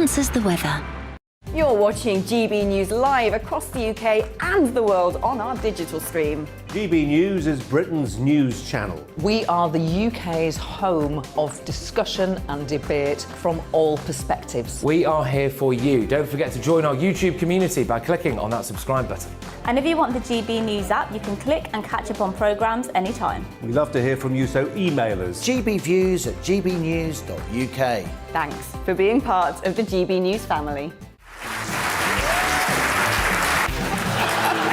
answers the weather. You're watching GB News live across the UK and the world on our digital stream. GB News is Britain's news channel. We are the UK's home of discussion and debate from all perspectives. We are here for you. Don't forget to join our YouTube community by clicking on that subscribe button. And if you want the GB News app, you can click and catch up on programmes anytime. We love to hear from you, so email us. gbviews@gbnews.uk. Thanks for being part of the GB News family.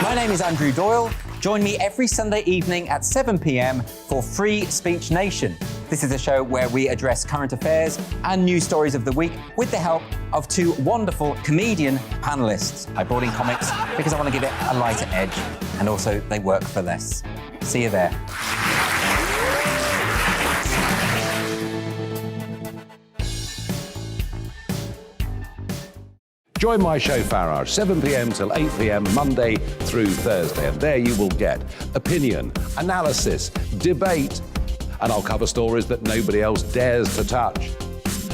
My name is Andrew Doyle. Join me every Sunday evening at 7 p.m. for Free Speech Nation. This is a show where we address current affairs and news stories of the week with the help of two wonderful comedian panellists. I brought in comics because I want to give it a lighter edge, and also they work for less. See you there. Join my show Farage, 7 p.m. till 8 p.m. Monday through Thursday. And there you will get opinion, analysis, debate, and I'll cover stories that nobody else dares to touch.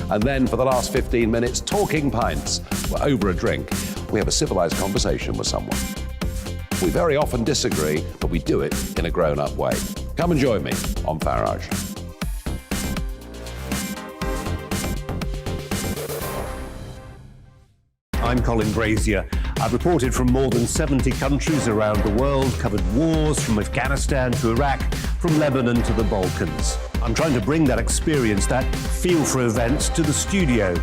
And then for the last 15 minutes, talking pints. We're over a drink. We have a civilized conversation with someone. We very often disagree, but we do it in a grown-up way. Come and join me on Farage. I'm Colin Brazier. I've reported from more than 70 countries around the world, covered wars from Afghanistan to Iraq, from Lebanon to the Balkans. I'm trying to bring that experience, that feel for events, to the studio.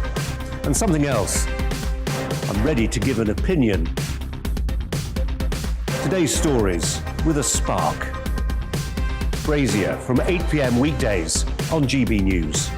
And something else. I'm ready to give an opinion. Today's stories with a spark. Brazier from 8 p.m. weekdays on GB News.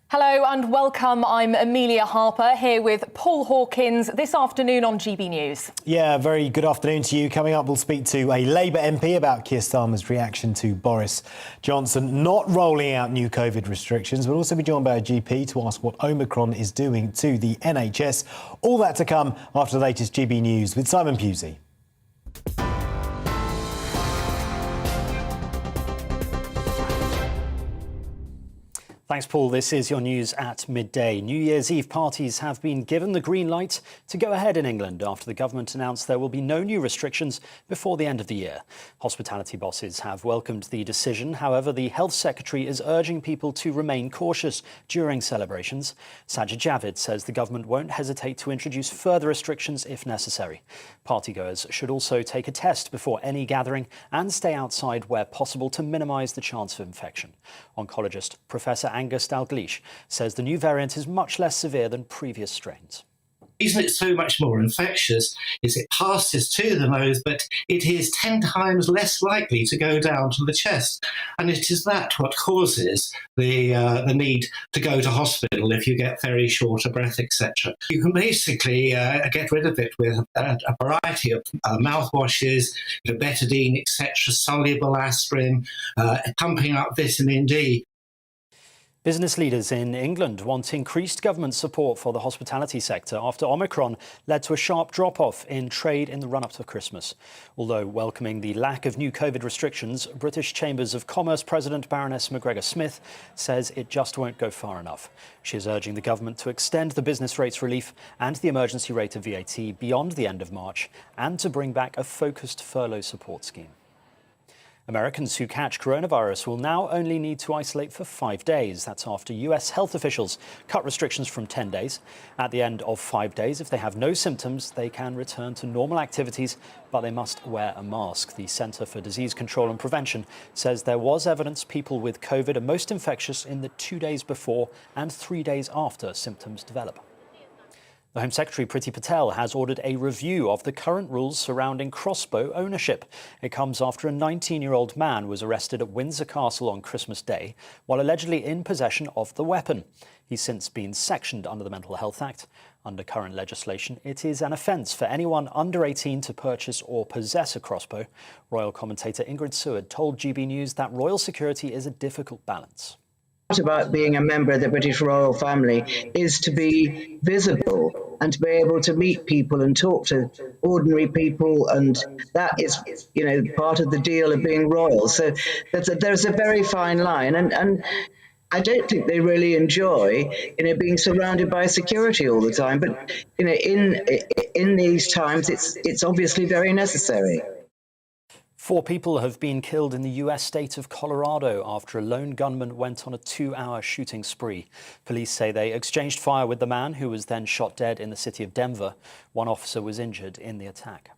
Hello and welcome. I'm Amelia Harper here with Paul Hawkins this afternoon on GB News. Yeah, very good afternoon to you. Coming up, we'll speak to a Labour MP about Keir Starmer's reaction to Boris Johnson not rolling out new COVID restrictions. We'll also be joined by a GP to ask what Omicron is doing to the NHS. All that to come after the latest GB News with Simon Pusey. Thanks, Paul. This is your news at midday. New Year's Eve parties have been given the green light to go ahead in England after the government announced there will be no new restrictions before the end of the year. Hospitality bosses have welcomed the decision. However, the Health Secretary is urging people to remain cautious during celebrations. Sajid Javid says the government won't hesitate to introduce further restrictions if necessary. Partygoers should also take a test before any gathering and stay outside where possible to minimise the chance of infection. Oncologist Professor Angus Dalgleish says the new variant is much less severe than previous strains. The reason it's so much more infectious is it passes to the nose, but it is 10 times less likely to go down to the chest. And it is that what causes the need to go to hospital if you get very short of breath, etc. You can basically get rid of it with a variety of mouthwashes, betadine, etc., soluble aspirin, pumping up vitamin D. Business leaders in England want increased government support for the hospitality sector after Omicron led to a sharp drop-off in trade in the run-up to Christmas. Although welcoming the lack of new COVID restrictions, British Chambers of Commerce President Baroness McGregor Smith says it just won't go far enough. She is urging the government to extend the business rates relief and the emergency rate of VAT beyond the end of March and to bring back a focused furlough support scheme. Americans who catch coronavirus will now only need to isolate for 5 days. That's after US health officials cut restrictions from 10 days. At the end of 5 days, if they have no symptoms, they can return to normal activities, but they must wear a mask. The Centre for Disease Control and Prevention says there was evidence people with COVID are most infectious in the 2 days before and 3 days after symptoms develop. The Home Secretary, Priti Patel, has ordered a review of the current rules surrounding crossbow ownership. It comes after a 19-year-old man was arrested at Windsor Castle on Christmas Day while allegedly in possession of the weapon. He's since been sectioned under the Mental Health Act. Under current legislation, it is an offence for anyone under 18 to purchase or possess a crossbow. Royal commentator Ingrid Seward told GB News that royal security is a difficult balance. About being a member of the British royal family is to be visible and to be able to meet people and talk to ordinary people, and that is, part of the deal of being royal. So there's a very fine line, and I don't think they really enjoy, being surrounded by security all the time. But in these times, it's obviously very necessary. 4 people have been killed in the US state of Colorado after a lone gunman went on a 2-hour shooting spree. Police say they exchanged fire with the man, who was then shot dead in the city of Denver. 1 officer was injured in the attack.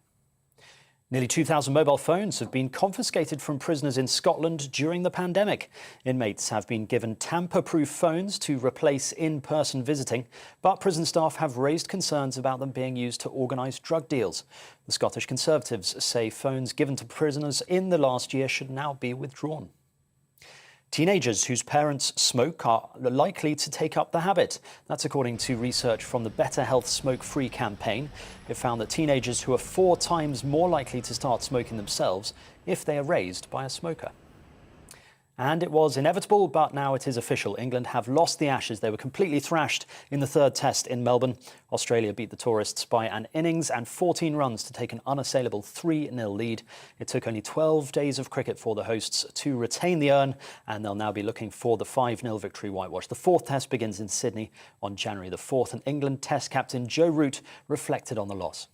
Nearly 2,000 mobile phones have been confiscated from prisoners in Scotland during the pandemic. Inmates have been given tamper-proof phones to replace in-person visiting, but prison staff have raised concerns about them being used to organise drug deals. The Scottish Conservatives say phones given to prisoners in the last year should now be withdrawn. Teenagers whose parents smoke are likely to take up the habit. That's according to research from the Better Health Smoke-Free campaign. It found that teenagers who are 4 times more likely to start smoking themselves if they are raised by a smoker. And it was inevitable, but now it is official. England have lost the Ashes. They were completely thrashed in the 3rd test in Melbourne. Australia beat the tourists by an innings and 14 runs to take an unassailable 3-0 lead. It took only 12 days of cricket for the hosts to retain the urn, and they'll now be looking for the 5-0 victory whitewash. The 4th test begins in Sydney on January the 4th, and England Test captain Joe Root reflected on the loss.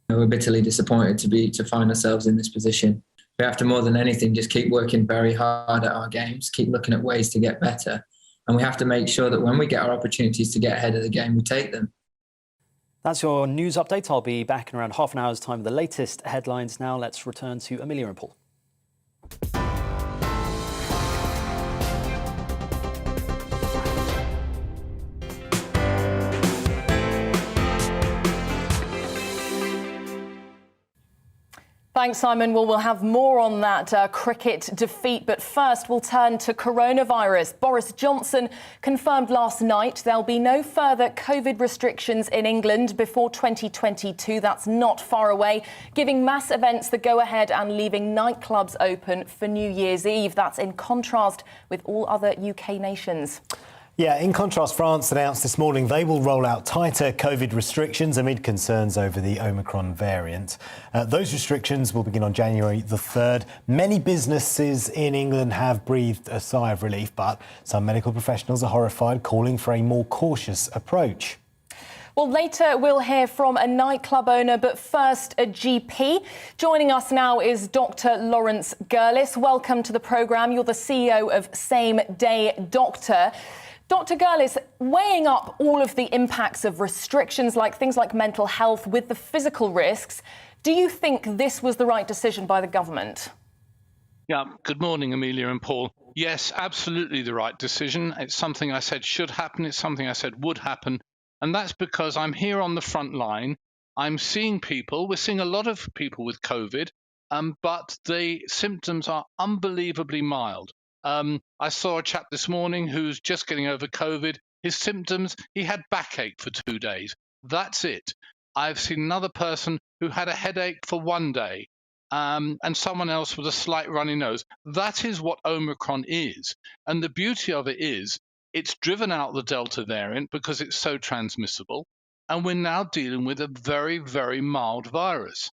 We're bitterly disappointed to find ourselves in this position. We have to, more than anything, just keep working very hard at our games, keep looking at ways to get better. And we have to make sure that when we get our opportunities to get ahead of the game, we take them. That's your news update. I'll be back in around half an hour's time with the latest headlines. Now let's return to Amelia and Paul. Thanks, Simon. Well, we'll have more on that cricket defeat, but first we'll turn to coronavirus. Boris Johnson confirmed last night there'll be no further COVID restrictions in England before 2022. That's not far away, giving mass events the go-ahead and leaving nightclubs open for New Year's Eve. That's in contrast with all other UK nations. Yeah, in contrast, France announced this morning they will roll out tighter COVID restrictions amid concerns over the Omicron variant. Those restrictions will begin on January the 3rd. Many businesses in England have breathed a sigh of relief, but some medical professionals are horrified, calling for a more cautious approach. Well, later we'll hear from a nightclub owner, but first a GP. Joining us now is Dr. Lawrence Gurlis. Welcome to the programme. You're the CEO of Same Day Doctor. Dr. Gurlis, weighing up all of the impacts of restrictions, like things like mental health, with the physical risks, do you think this was the right decision by the government? Yeah, good morning, Amelia and Paul. Yes, absolutely the right decision. It's something I said should happen. It's something I said would happen. And that's because I'm here on the front line. I'm seeing people. We're seeing a lot of people with COVID, but the symptoms are unbelievably mild. I saw a chap this morning who's just getting over COVID. His symptoms, he had backache for 2 days. That's it. I've seen another person who had a headache for 1 day, and someone else with a slight runny nose. That is what Omicron is. And the beauty of it is it's driven out the Delta variant because it's so transmissible. And we're now dealing with a very, very mild virus.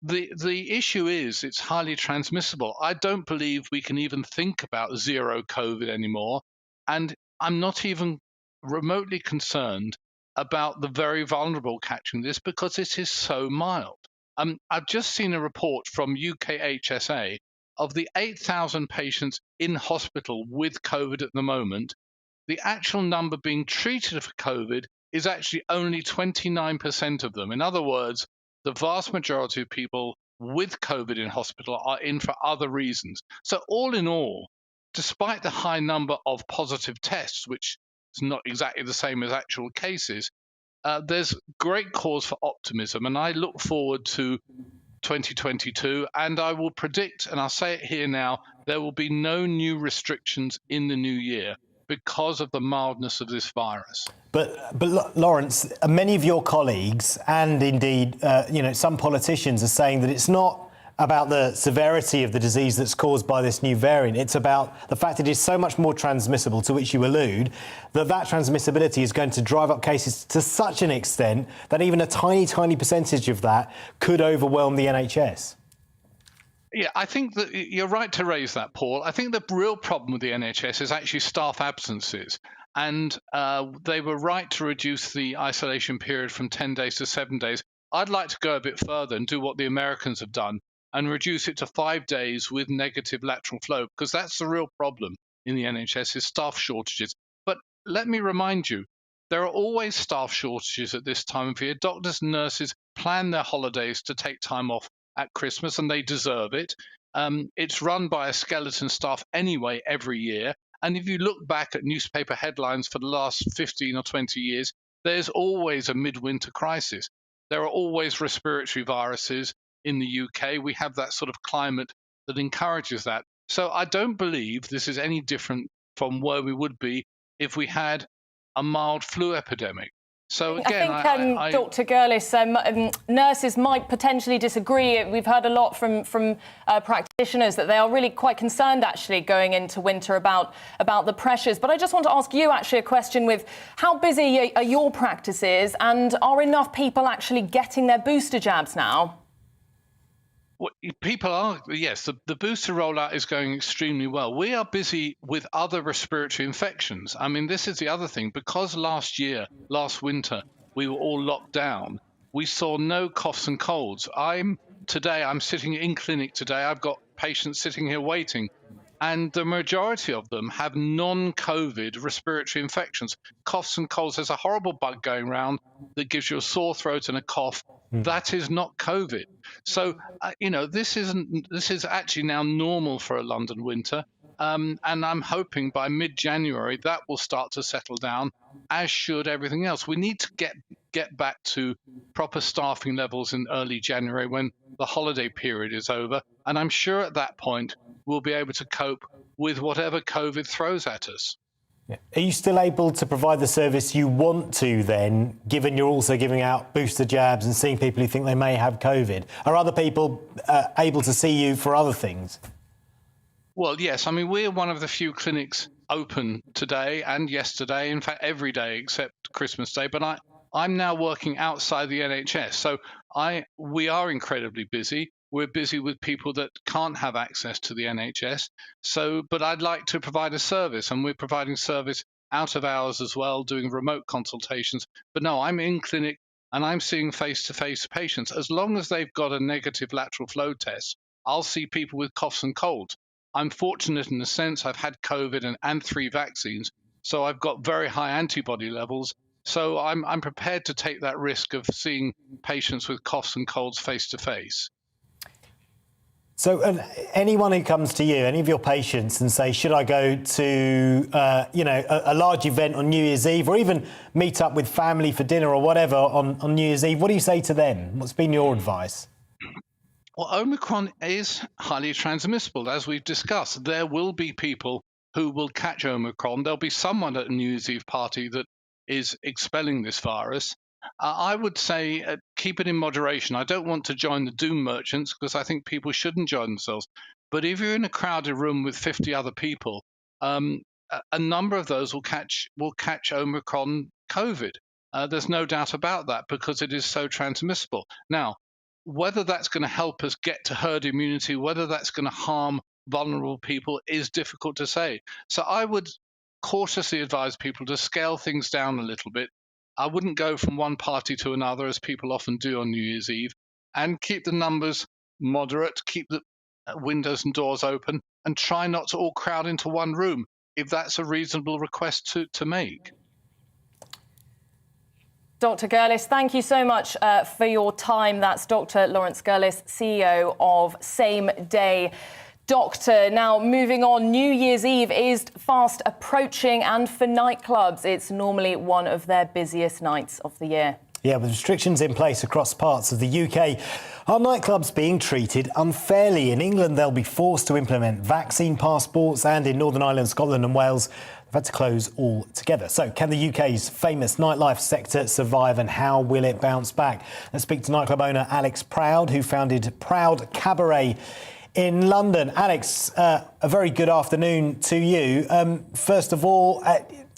The issue is it's highly transmissible. I don't believe we can even think about zero COVID anymore. And I'm not even remotely concerned about the very vulnerable catching this because it is so mild. I've just seen a report from UKHSA of the 8,000 patients in hospital with COVID at the moment. The actual number being treated for COVID is actually only 29% of them. In other words, the vast majority of people with COVID in hospital are in for other reasons. So all in all, despite the high number of positive tests, which is not exactly the same as actual cases, there's great cause for optimism. And I look forward to 2022, and I will predict, and I'll say it here now, there will be no new restrictions in the new year because of the mildness of this virus. But Lawrence, many of your colleagues and indeed, some politicians are saying that it's not about the severity of the disease that's caused by this new variant. It's about the fact it is so much more transmissible, to which you allude, that transmissibility is going to drive up cases to such an extent that even a tiny, tiny percentage of that could overwhelm the NHS. Yeah, I think that you're right to raise that, Paul. I think the real problem with the NHS is actually staff absences. And they were right to reduce the isolation period from 10 days to 7 days. I'd like to go a bit further and do what the Americans have done and reduce it to 5 days with negative lateral flow, because that's the real problem in the NHS is staff shortages. But let me remind you, there are always staff shortages at this time of year. Doctors and nurses plan their holidays to take time off at Christmas, and they deserve it. It's run by a skeleton staff anyway every year. And if you look back at newspaper headlines for the last 15 or 20 years, there's always a midwinter crisis. There are always respiratory viruses in the UK. We have that sort of climate that encourages that. So I don't believe this is any different from where we would be if we had a mild flu epidemic. So again, I think Dr. Gurlis, nurses might potentially disagree. We've heard a lot from practitioners that they are really quite concerned, actually, going into winter about the pressures. But I just want to ask you, actually, a question with how busy are your practices, and are enough people actually getting their booster jabs now? Well, people are, yes, the booster rollout is going extremely well. We are busy with other respiratory infections. I mean, this is the other thing. Because last winter, we were all locked down, we saw no coughs and colds. I'm sitting in clinic today. I've got patients sitting here waiting, and the majority of them have non-COVID respiratory infections. Coughs and colds, there's a horrible bug going around that gives you a sore throat and a cough. That is not COVID. So, this is actually now normal for a London winter. And I'm hoping by mid-January that will start to settle down, as should everything else. We need to get back to proper staffing levels in early January when the holiday period is over. And I'm sure at that point we'll be able to cope with whatever COVID throws at us. Yeah. Are you still able to provide the service you want to then, given you're also giving out booster jabs and seeing people who think they may have COVID? Are other people able to see you for other things? Well, yes. I mean, we're one of the few clinics open today and yesterday, in fact, every day except Christmas Day. But I'm now working outside the NHS. So we are incredibly busy. We're busy with people that can't have access to the NHS. But I'd like to provide a service, and we're providing service out of hours as well, doing remote consultations. But no, I'm in clinic and I'm seeing face-to-face patients. As long as they've got a negative lateral flow test, I'll see people with coughs and colds. I'm fortunate in the sense I've had COVID and 3 vaccines, so I've got very high antibody levels. So I'm prepared to take that risk of seeing patients with coughs and colds face-to-face. So anyone who comes to you, any of your patients, and say, should I go to, a large event on New Year's Eve, or even meet up with family for dinner or whatever on New Year's Eve, what do you say to them? What's been your advice? Well, Omicron is highly transmissible, as we've discussed. There will be people who will catch Omicron. There'll be someone at a New Year's Eve party that is expelling this virus. I would say keep it in moderation. I don't want to join the doom merchants, because I think people shouldn't join themselves. But if you're in a crowded room with 50 other people, a number of those will catch Omicron COVID. There's no doubt about that, because it is so transmissible. Now, whether that's going to help us get to herd immunity, whether that's going to harm vulnerable people, is difficult to say. So I would cautiously advise people to scale things down a little bit. I wouldn't go from one party to another, as people often do on New Year's Eve, and keep the numbers moderate, keep the windows and doors open, and try not to all crowd into one room, if that's a reasonable request to make. Dr. Gurlis, thank you so much for your time. That's Dr. Lawrence Gurlis, CEO of Same Day Doctor. Now, moving on, New Year's Eve is fast approaching, and for nightclubs, it's normally one of their busiest nights of the year. Yeah, with restrictions in place across parts of the UK, are nightclubs being treated unfairly? In England, they'll be forced to implement vaccine passports, and in Northern Ireland, Scotland and Wales, have had to close altogether. So can the UK's famous nightlife sector survive, and how will it bounce back? Let's speak to nightclub owner Alex Proud, who founded Proud Cabaret in London. Alex, a very good afternoon to you. First of all,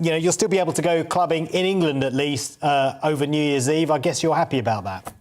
you'll still be able to go clubbing in England at least over New Year's Eve. I guess you're happy about that.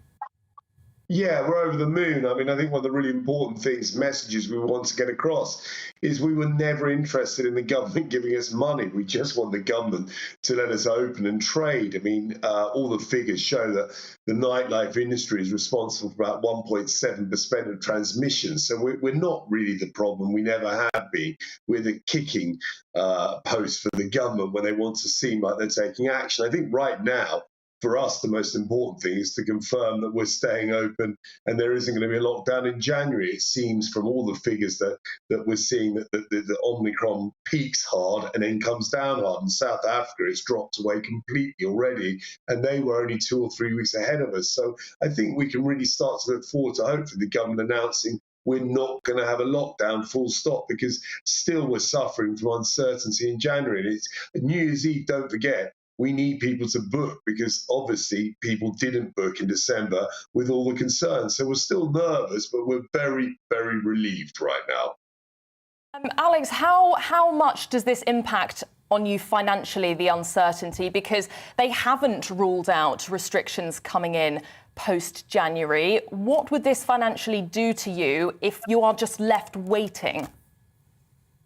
Yeah, we're over the moon. I mean, I think one of the really important messages we want to get across is we were never interested in the government giving us money. We just want the government to let us open and trade. I mean, all the figures show that the nightlife industry is responsible for about 1.7% of transmissions. So we're not really the problem. We never have been. We're the kicking post for the government when they want to seem like they're taking action. I think right now, for us, the most important thing is to confirm that we're staying open and there isn't going to be a lockdown in January. It seems from all the figures that we're seeing that the Omicron peaks hard and then comes down hard. In South Africa, it's dropped away completely already, and they were only 2 or 3 weeks ahead of us. So I think we can really start to look forward to hopefully the government announcing we're not going to have a lockdown full stop, because still we're suffering from uncertainty in January. And it's New Year's Eve, don't forget. We need people to book, because obviously people didn't book in December with all the concerns. So we're still nervous, but we're very, very relieved right now. Alex, how much does this impact on you financially, the uncertainty? Because they haven't ruled out restrictions coming in post-January. What would this financially do to you if you are just left waiting?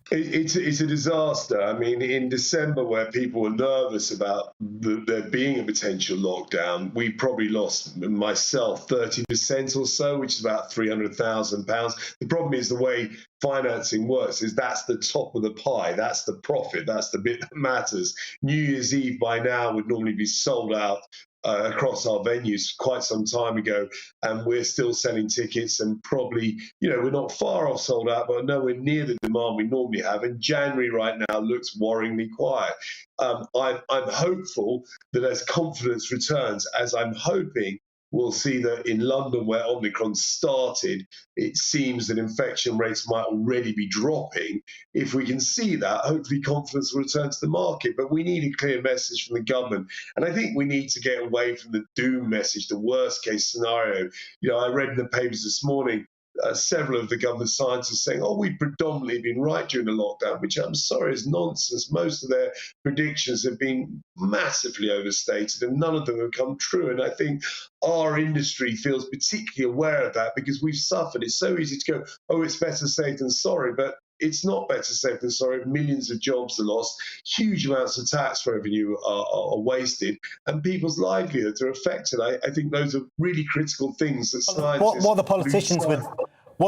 It's a disaster. I mean, in December, where people were nervous about there being a potential lockdown, we probably lost, myself, 30% or so, which is about £300,000. The problem is the way financing works is that's the top of the pie, that's the profit, that's the bit that matters. New Year's Eve by now would normally be sold out across our venues quite some time ago, and we're still selling tickets, and probably, we're not far off sold out, but nowhere near the demand we normally have. And January right now looks worryingly quiet. I'm hopeful that as confidence returns, as I'm hoping we'll see that in London, where Omicron started, it seems that infection rates might already be dropping. If we can see that, hopefully confidence will return to the market. But we need a clear message from the government. And I think we need to get away from the doom message, the worst case scenario. I read in the papers this morning, several of the government scientists saying, we've predominantly been right during the lockdown, which I'm sorry is nonsense. Most of their predictions have been massively overstated and none of them have come true. And I think our industry feels particularly aware of that, because we've suffered. It's so easy to go, it's better safe than sorry, but it's not better safe than sorry. Millions of jobs are lost, huge amounts of tax revenue are wasted, and people's livelihoods are affected. I think those are really critical things that scientists... What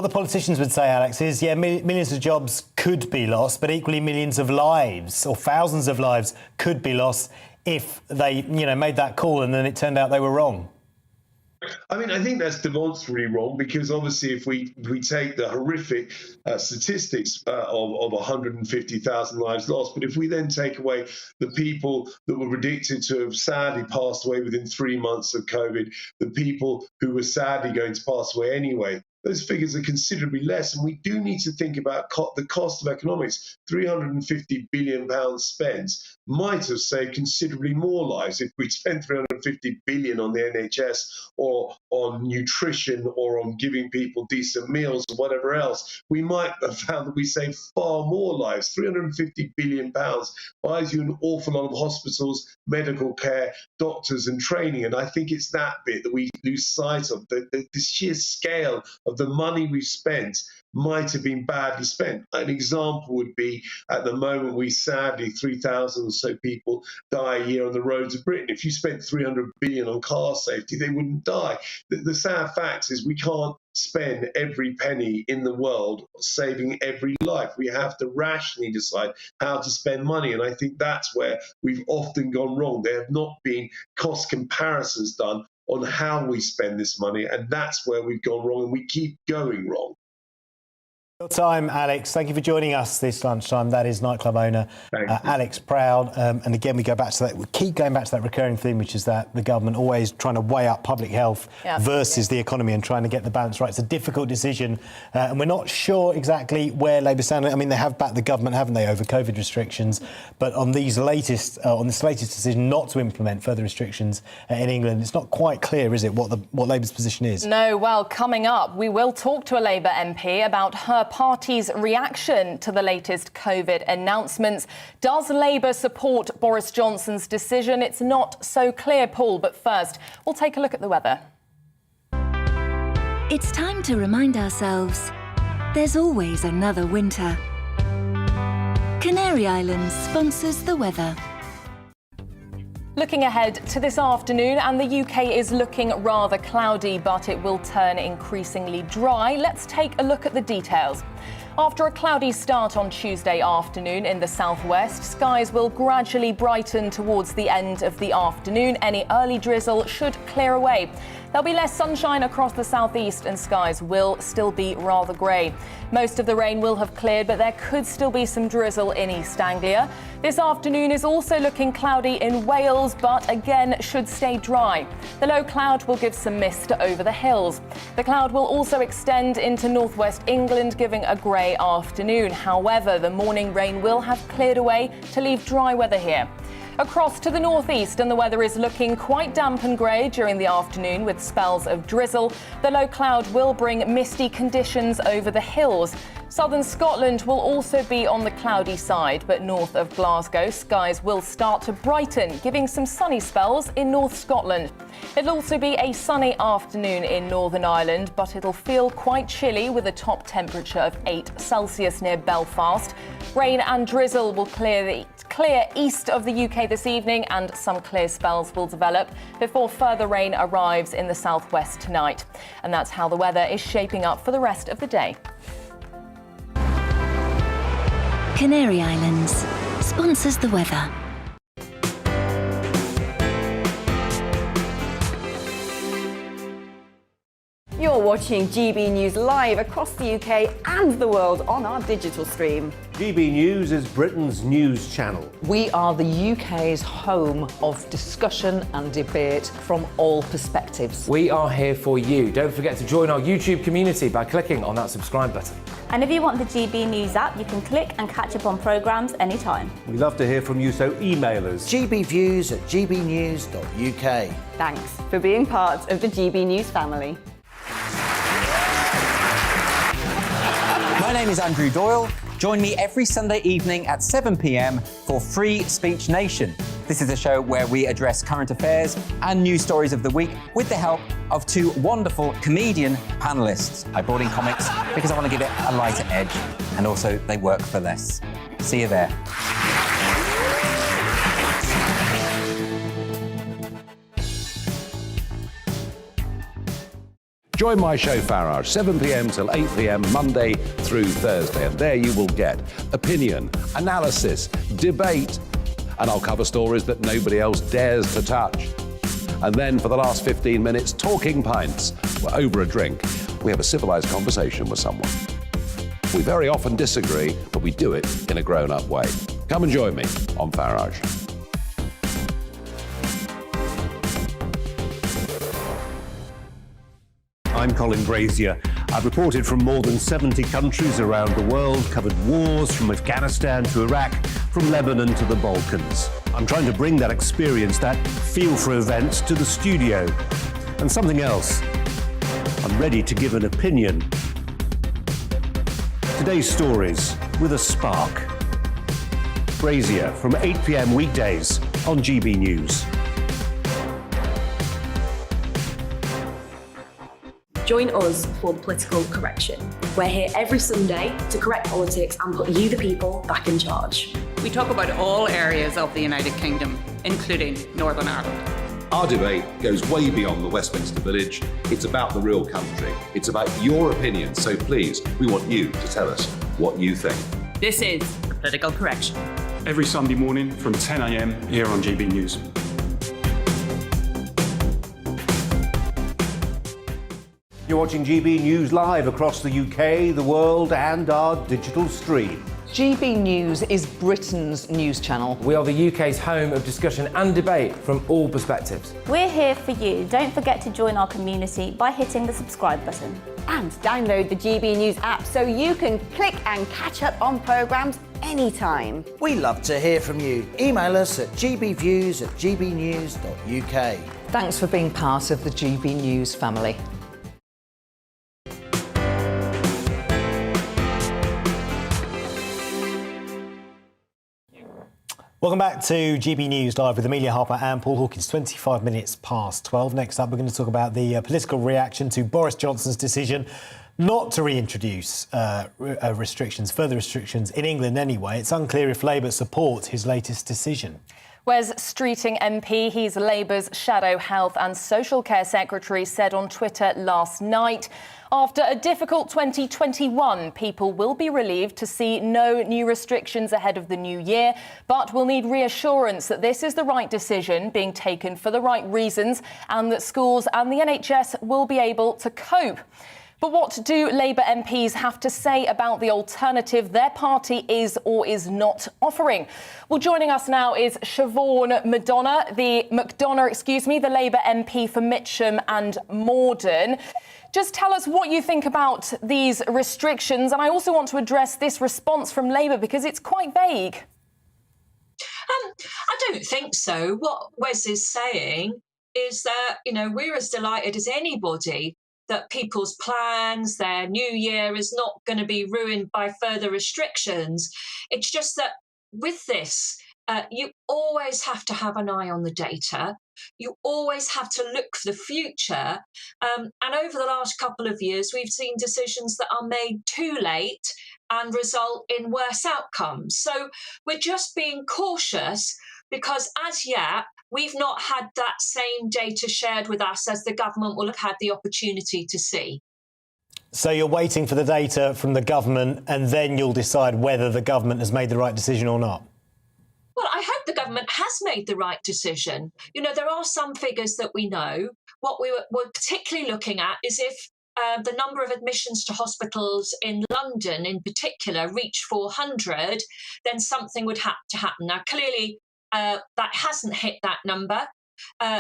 the politicians would say, Alex, is, millions of jobs could be lost, but equally millions of lives or thousands of lives could be lost if they, made that call and then it turned out they were wrong. I mean, I think that's demonstrably wrong, because obviously if we take the horrific statistics of 150,000 lives lost, but if we then take away the people that were predicted to have sadly passed away within 3 months of COVID, the people who were sadly going to pass away anyway, those figures are considerably less. And we do need to think about the cost of economics. £350 billion spent might have saved considerably more lives. If we spent £350 billion on the NHS or on nutrition or on giving people decent meals or whatever else, we might have found that we saved far more lives. £350 billion buys you an awful lot of hospitals, medical care, doctors and training. And I think it's that bit that we lose sight of, the sheer scale of the money we've spent might have been badly spent. An example would be, at the moment, we sadly 3,000 or so people die a year on the roads of Britain. If you spent 300 billion on car safety, they wouldn't die. The sad fact is we can't spend every penny in the world saving every life. We have to rationally decide how to spend money, and I think that's where we've often gone wrong. There have not been cost comparisons done on how we spend this money, and that's where we've gone wrong, and we keep going wrong. Your time, Alex. Thank you for joining us this lunchtime. That is nightclub owner Alex Proud. And again, we go back to that. We keep going back to that recurring theme, which is that the government always trying to weigh up public health versus the economy and trying to get the balance right. It's a difficult decision, and we're not sure exactly where Labour stand. I mean, they have backed the government, haven't they, over COVID restrictions? But on this latest decision not to implement further restrictions in England, it's not quite clear, is it, what Labour's position is? No. Well, coming up, we will talk to a Labour MP about her party's reaction to the latest COVID announcements. Does Labour support Boris Johnson's decision? It's not so clear, Paul, but first, we'll take a look at the weather. It's time to remind ourselves there's always another winter. Canary Islands sponsors the weather. Looking ahead to this afternoon, and the UK is looking rather cloudy, but it will turn increasingly dry. Let's take a look at the details. After a cloudy start on Tuesday afternoon in the southwest, skies will gradually brighten towards the end of the afternoon. Any early drizzle should clear away. There'll be less sunshine across the southeast and skies will still be rather grey. Most of the rain will have cleared, but there could still be some drizzle in East Anglia. This afternoon is also looking cloudy in Wales, but again should stay dry. The low cloud will give some mist over the hills. The cloud will also extend into northwest England, giving a grey afternoon. However, the morning rain will have cleared away to leave dry weather here. Across to the northeast, and the weather is looking quite damp and grey during the afternoon with spells of drizzle. The low cloud will bring misty conditions over the hills. Southern Scotland will also be on the cloudy side, but north of Glasgow, skies will start to brighten, giving some sunny spells in North Scotland. It'll also be a sunny afternoon in Northern Ireland, but it'll feel quite chilly with a top temperature of 8 Celsius near Belfast. Rain and drizzle will clear east of the UK this evening, and some clear spells will develop before further rain arrives in the southwest tonight. And that's how the weather is shaping up for the rest of the day. Canary Islands sponsors the weather. You're watching GB News live across the UK and the world on our digital stream. GB News is Britain's news channel. We are the UK's home of discussion and debate from all perspectives. We are here for you. Don't forget to join our YouTube community by clicking on that subscribe button. And if you want the GB News app, you can click and catch up on programmes anytime. We love to hear from you, so email us. gbviews@gbnews.uk. Thanks for being part of the GB News family. My name is Andrew Doyle. Join me every Sunday evening at 7 p.m. for Free Speech Nation. This is a show where we address current affairs and news stories of the week with the help of two wonderful comedian panellists. I brought in comics because I want to give it a lighter edge, and also they work for less. See you there. Join my show Farage, 7 p.m. till 8 p.m. Monday through Thursday. And there you will get opinion, analysis, debate, and I'll cover stories that nobody else dares to touch. And then for the last 15 minutes, talking pints. We're over a drink. We have a civilised conversation with someone. We very often disagree, but we do it in a grown-up way. Come and join me on Farage. I'm Colin Brazier. I've reported from more than 70 countries around the world, covered wars from Afghanistan to Iraq, from Lebanon to the Balkans. I'm trying to bring that experience, that feel for events, to the studio. And something else. I'm ready to give an opinion. Today's stories with a spark. Brazier from 8 p.m. weekdays on GB News. Join us for Political Correction. We're here every Sunday to correct politics and put you, the people, back in charge. We talk about all areas of the United Kingdom, including Northern Ireland. Our debate goes way beyond the Westminster Village. It's about the real country. It's about your opinion. So please, we want you to tell us what you think. This is Political Correction. Every Sunday morning from 10 a.m. here on GB News. You're watching GB News live across the UK, the world and our digital stream. GB News is Britain's news channel. We are the UK's home of discussion and debate from all perspectives. We're here for you. Don't forget to join our community by hitting the subscribe button. And download the GB News app so you can click and catch up on programmes anytime. We love to hear from you. Email us at gbviews@gbnews.uk. Thanks for being part of the GB News family. Welcome back to GB News Live with Amelia Harper and Paul Hawkins. 25 minutes past 12. Next up, we're going to talk about the political reaction to Boris Johnson's decision not to reintroduce restrictions, further restrictions in England anyway. It's unclear if Labour support his latest decision. Wes Streeting MP, he's Labour's Shadow Health and Social Care Secretary, said on Twitter last night, after a difficult 2021, people will be relieved to see no new restrictions ahead of the new year, but will need reassurance that this is the right decision being taken for the right reasons and that schools and the NHS will be able to cope. But what do Labour MPs have to say about the alternative their party is or is not offering? Well, joining us now is Siobhan McDonough, the Labour MP for Mitcham and Morden. Just tell us what you think about these restrictions. And I also want to address this response from Labour because it's quite vague. I don't think so. What Wes is saying is that, we're as delighted as anybody that people's plans, their new year is not going to be ruined by further restrictions. It's just that with this, you always have to have an eye on the data. You always have to look for the future. And over the last couple of years, we've seen decisions that are made too late and result in worse outcomes. So we're just being cautious because as yet, we've not had that same data shared with us as the government will have had the opportunity to see. So you're waiting for the data from the government and then you'll decide whether the government has made the right decision or not? Well, I hope the government has made the right decision. There are some figures that we know. What we're particularly looking at is if the number of admissions to hospitals in London in particular reached 400, then something would have to happen. Now, clearly, that hasn't hit that number.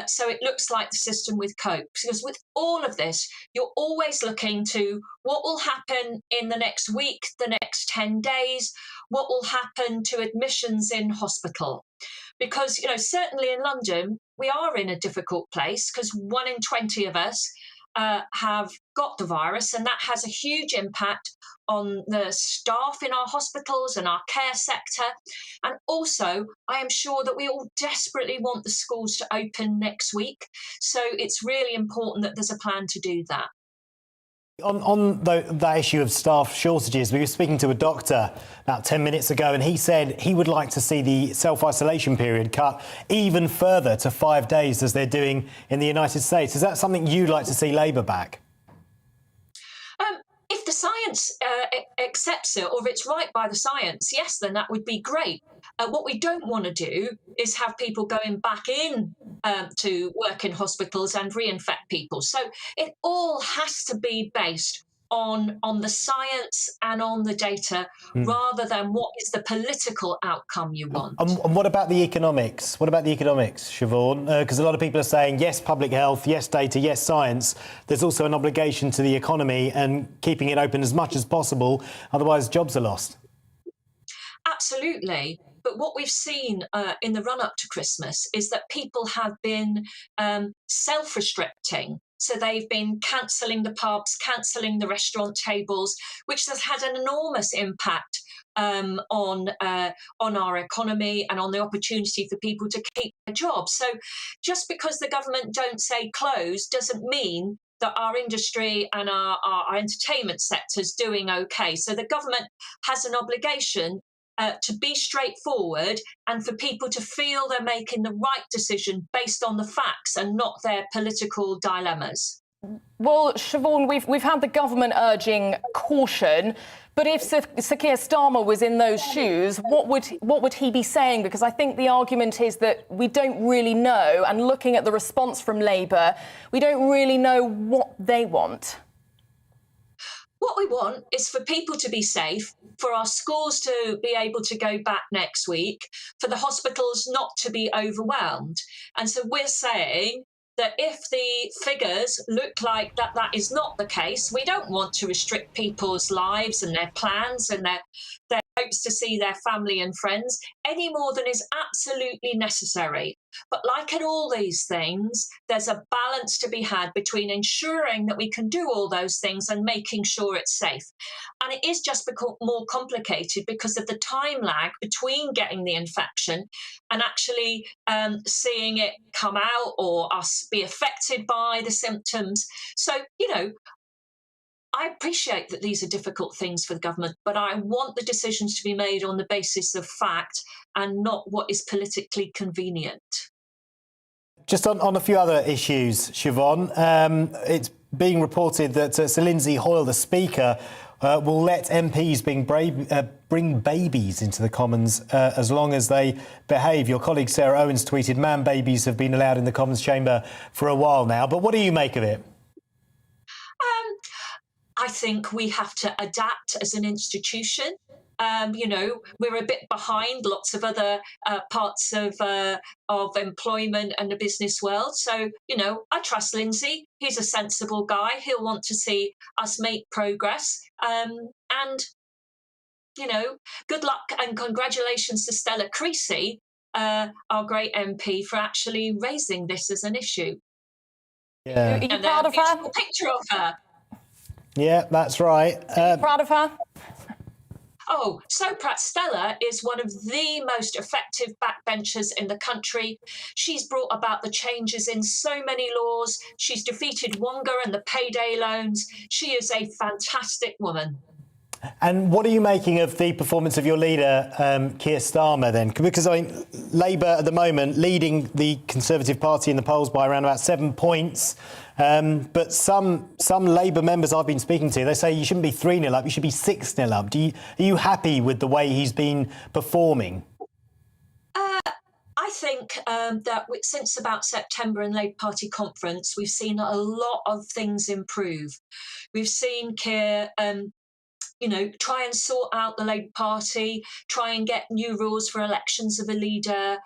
So it looks like the system with cope. Because with all of this, you're always looking to what will happen in the next week, the next 10 days, what will happen to admissions in hospital. Because, certainly in London, we are in a difficult place because 1 in 20 of us have got the virus, and that has a huge impact on the staff in our hospitals and our care sector. And also, I am sure that we all desperately want the schools to open next week. So it's really important that there's a plan to do that. On that issue of staff shortages, we were speaking to a doctor about 10 minutes ago and he said he would like to see the self-isolation period cut even further to 5 days as they're doing in the United States. Is that something you'd like to see Labour back? If the science accepts it or if it's right by the science, yes, then that would be great. What we don't want to do is have people going back in to work in hospitals and reinfect people. So it all has to be based on the science and on the data rather than what is the political outcome you want. And what about the economics? What about the economics, Siobhan? Because a lot of people are saying, yes, public health, yes, data, yes, science. There's also an obligation to the economy and keeping it open as much as possible. Otherwise, jobs are lost. Absolutely. But what we've seen in the run-up to Christmas is that people have been self-restricting. So they've been cancelling the pubs, cancelling the restaurant tables, which has had an enormous impact on our economy and on the opportunity for people to keep their jobs. So just because the government don't say close doesn't mean that our industry and our entertainment sector is doing okay. So the government has an obligation to be straightforward and for people to feel they're making the right decision based on the facts and not their political dilemmas. Well, Siobhan, we've had the government urging caution, but if Sir Keir Starmer was in those shoes, what would he be saying? Because I think the argument is that we don't really know, and looking at the response from Labour, we don't really know what they want. what we want is for people to be safe, for our schools to be able to go back next week, for the hospitals not to be overwhelmed. And so we're saying that if the figures look like that is not the case, we don't want to restrict people's lives and their plans and their hopes to see their family and friends any more than is absolutely necessary. But like in all these things, there's a balance to be had between ensuring that we can do all those things and making sure it's safe. And it is just more complicated because of the time lag between getting the infection and actually seeing it come out or us be affected by the symptoms. So, I appreciate that these are difficult things for the government, but I want the decisions to be made on the basis of fact and not what is politically convenient. Just on a few other issues, Siobhan, it's being reported that Sir Lindsay Hoyle, the Speaker, will let MPs bring babies into the Commons as long as they behave. Your colleague Sarah Owens tweeted, "Man babies have been allowed in the Commons chamber for a while now." But what do you make of it? I think we have to adapt as an institution. We're a bit behind lots of other parts of employment and the business world. So, I trust Lindsay. He's a sensible guy. He'll want to see us make progress. Good luck and congratulations to Stella Creasy, our great MP, for actually raising this as an issue. Yeah. Are you proud of her? A picture of her. Yeah, that's right. Proud of her? Oh, so proud. Stella is one of the most effective backbenchers in the country. She's brought about the changes in so many laws. She's defeated Wonga and the payday loans. She is a fantastic woman. And what are you making of the performance of your leader, Keir Starmer, then? Because, Labour at the moment leading the Conservative Party in the polls by around about 7 points. But some Labour members I've been speaking to, they say you shouldn't be 3-0 up, you should be 6-0 up. Are you happy with the way he's been performing? I think that since about September and Labour Party conference, we've seen a lot of things improve. We've seen Keir try and sort out the Labour Party, try and get new rules for elections of a leader.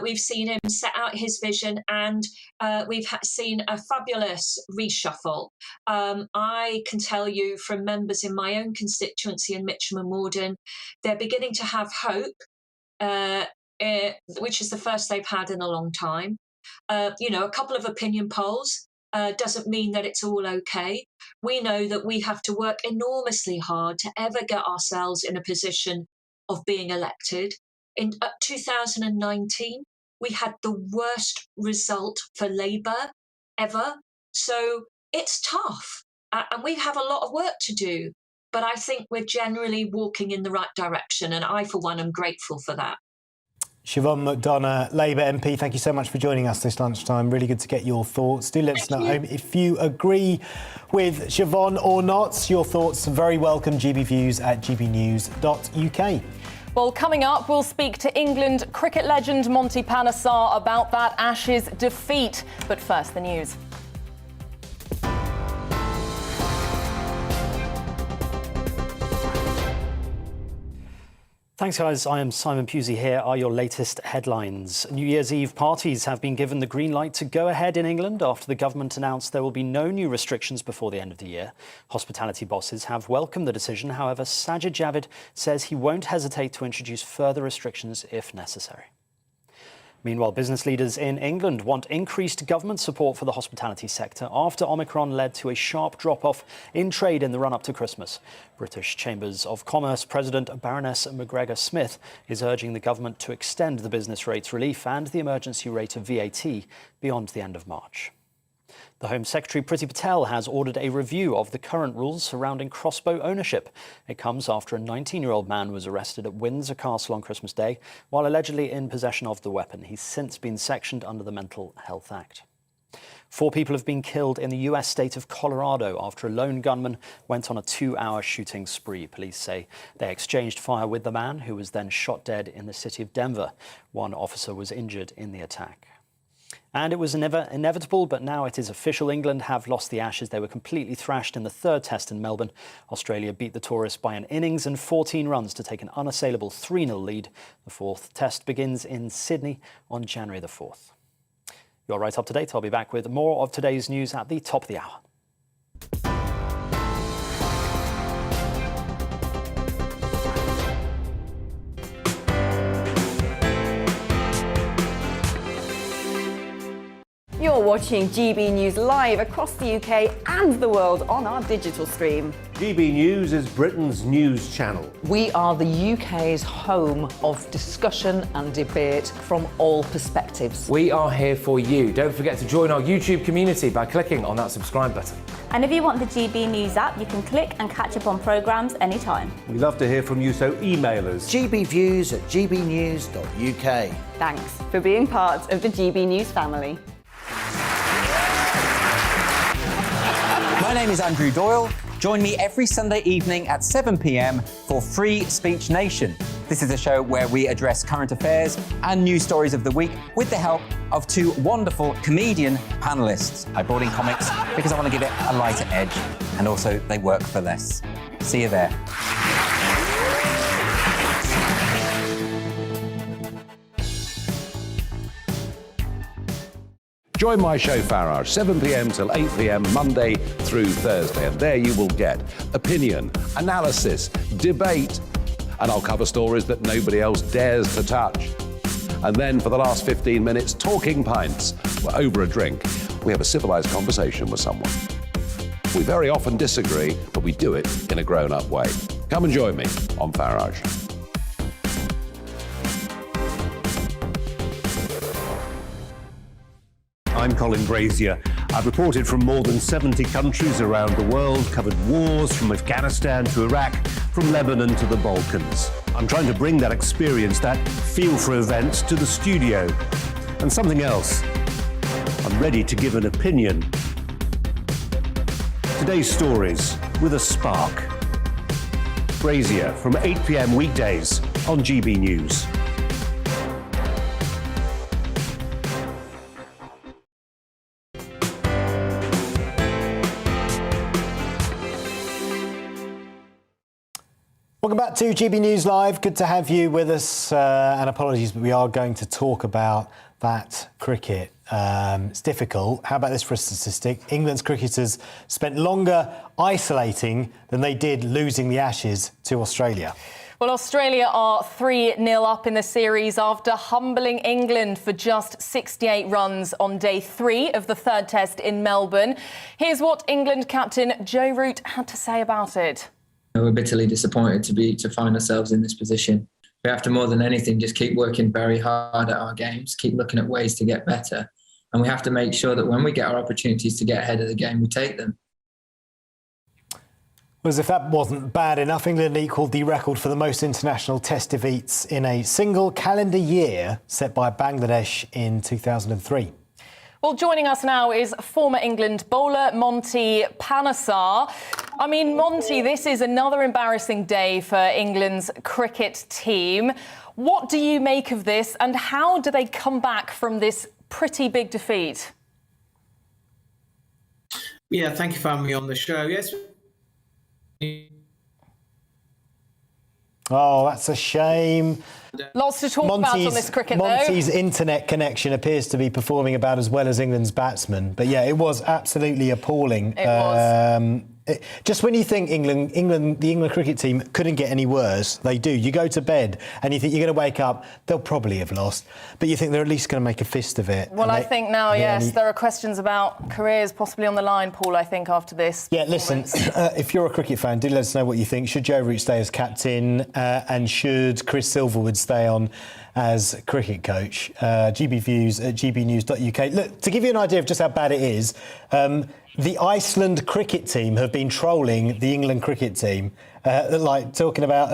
We've seen him set out his vision, and we've seen a fabulous reshuffle. I can tell you from members in my own constituency in Mitcham and Morden, they're beginning to have hope, which is the first they've had in a long time. A couple of opinion polls doesn't mean that it's all okay. We know that we have to work enormously hard to ever get ourselves in a position of being elected. In 2019, we had the worst result for Labour ever. So it's tough, and we have a lot of work to do. But I think we're generally walking in the right direction, and I, for one, am grateful for that. Siobhan McDonough, Labour MP, thank you so much for joining us this lunchtime. Really good to get your thoughts. Do let us know if you agree with Siobhan or not. Your thoughts are very welcome. gbviews@gbnews.uk. Well, coming up, we'll speak to England cricket legend Monty Panesar about that Ashes defeat. But first, the news. Thanks, guys. I am Simon Pusey. Here are your latest headlines. New Year's Eve parties have been given the green light to go ahead in England after the government announced there will be no new restrictions before the end of the year. Hospitality bosses have welcomed the decision. However, Sajid Javid says he won't hesitate to introduce further restrictions if necessary. Meanwhile, business leaders in England want increased government support for the hospitality sector after Omicron led to a sharp drop-off in trade in the run-up to Christmas. British Chambers of Commerce President Baroness McGregor Smith is urging the government to extend the business rates relief and the emergency rate of VAT beyond the end of March. The Home Secretary Priti Patel has ordered a review of the current rules surrounding crossbow ownership. It comes after a 19-year-old man was arrested at Windsor Castle on Christmas Day while allegedly in possession of the weapon. He's since been sectioned under the Mental Health Act. 4 people have been killed in the US state of Colorado after a lone gunman went on a 2-hour shooting spree. Police say they exchanged fire with the man, who was then shot dead in the city of Denver. One officer was injured in the attack. And it was inevitable, but now it is official. England have lost the Ashes. They were completely thrashed in the third test in Melbourne. Australia beat the tourists by an innings and 14 runs to take an unassailable 3-0 lead. The fourth test begins in Sydney on January the 4th. You're right up to date. I'll be back with more of today's news at the top of the hour. You're watching GB News live across the UK and the world on our digital stream. GB News is Britain's news channel. We are the UK's home of discussion and debate from all perspectives. We are here for you. Don't forget to join our YouTube community by clicking on that subscribe button. And if you want the GB News app, you can click and catch up on programmes anytime. We love to hear from you, so email us. gbviews@gbnews.uk. Thanks for being part of the GB News family. My name is Andrew Doyle. Join me every Sunday evening at 7 p.m. for Free Speech Nation. This is a show where we address current affairs and news stories of the week with the help of two wonderful comedian panellists. I brought in comics because I want to give it a lighter edge, and also they work for less. See you there. Join my show Farage, 7 p.m. till 8 p.m. Monday through Thursday. And there you will get opinion, analysis, debate, and I'll cover stories that nobody else dares to touch. And then for the last 15 minutes, talking pints. We're over a drink. We have a civilized conversation with someone. We very often disagree, but we do it in a grown-up way. Come and join me on Farage. I'm Colin Brazier. I've reported from more than 70 countries around the world, covered wars from Afghanistan to Iraq, from Lebanon to the Balkans. I'm trying to bring that experience, that feel for events, to the studio. And something else. I'm ready to give an opinion. Today's stories with a spark. Brazier from 8 p.m. weekdays on GB News. Welcome back to GB News Live. Good to have you with us. And apologies, but we are going to talk about that cricket. It's difficult. How about this for a statistic? England's cricketers spent longer isolating than they did losing the Ashes to Australia. Well, Australia are 3-0 up in the series after humbling England for just 68 runs on day 3 of the third test in Melbourne. Here's what England captain Joe Root had to say about it. We're bitterly disappointed to find ourselves in this position. We have to, more than anything, just keep working very hard at our games, keep looking at ways to get better. And we have to make sure that when we get our opportunities to get ahead of the game, we take them. Well, as if that wasn't bad enough, England equalled the record for the most international test defeats in a single calendar year set by Bangladesh in 2003. Well, joining us now is former England bowler Monty Panesar. I mean, Monty, this is another embarrassing day for England's cricket team. What do you make of this, and how do they come back from this pretty big defeat? Yeah, thank you for having me on the show. Yes. Oh, that's a shame. Lots to talk about on this cricket, though. Monty's internet connection appears to be performing about as well as England's batsmen. But yeah, it was absolutely appalling. It was. Just when you think the England cricket team couldn't get any worse, they do. You go to bed and you think you're going to wake up, they'll probably have lost, but you think they're at least going to make a fist of it. Well, I think now, yes, there are questions about careers possibly on the line, Paul, I think, after this. Yeah, listen, if you're a cricket fan, do let us know what you think. Should Joe Root stay as captain and should Chris Silverwood stay on as cricket coach? gbviews@gbnews.uk. Look, to give you an idea of just how bad it is, the Iceland cricket team have been trolling the England cricket team, like talking about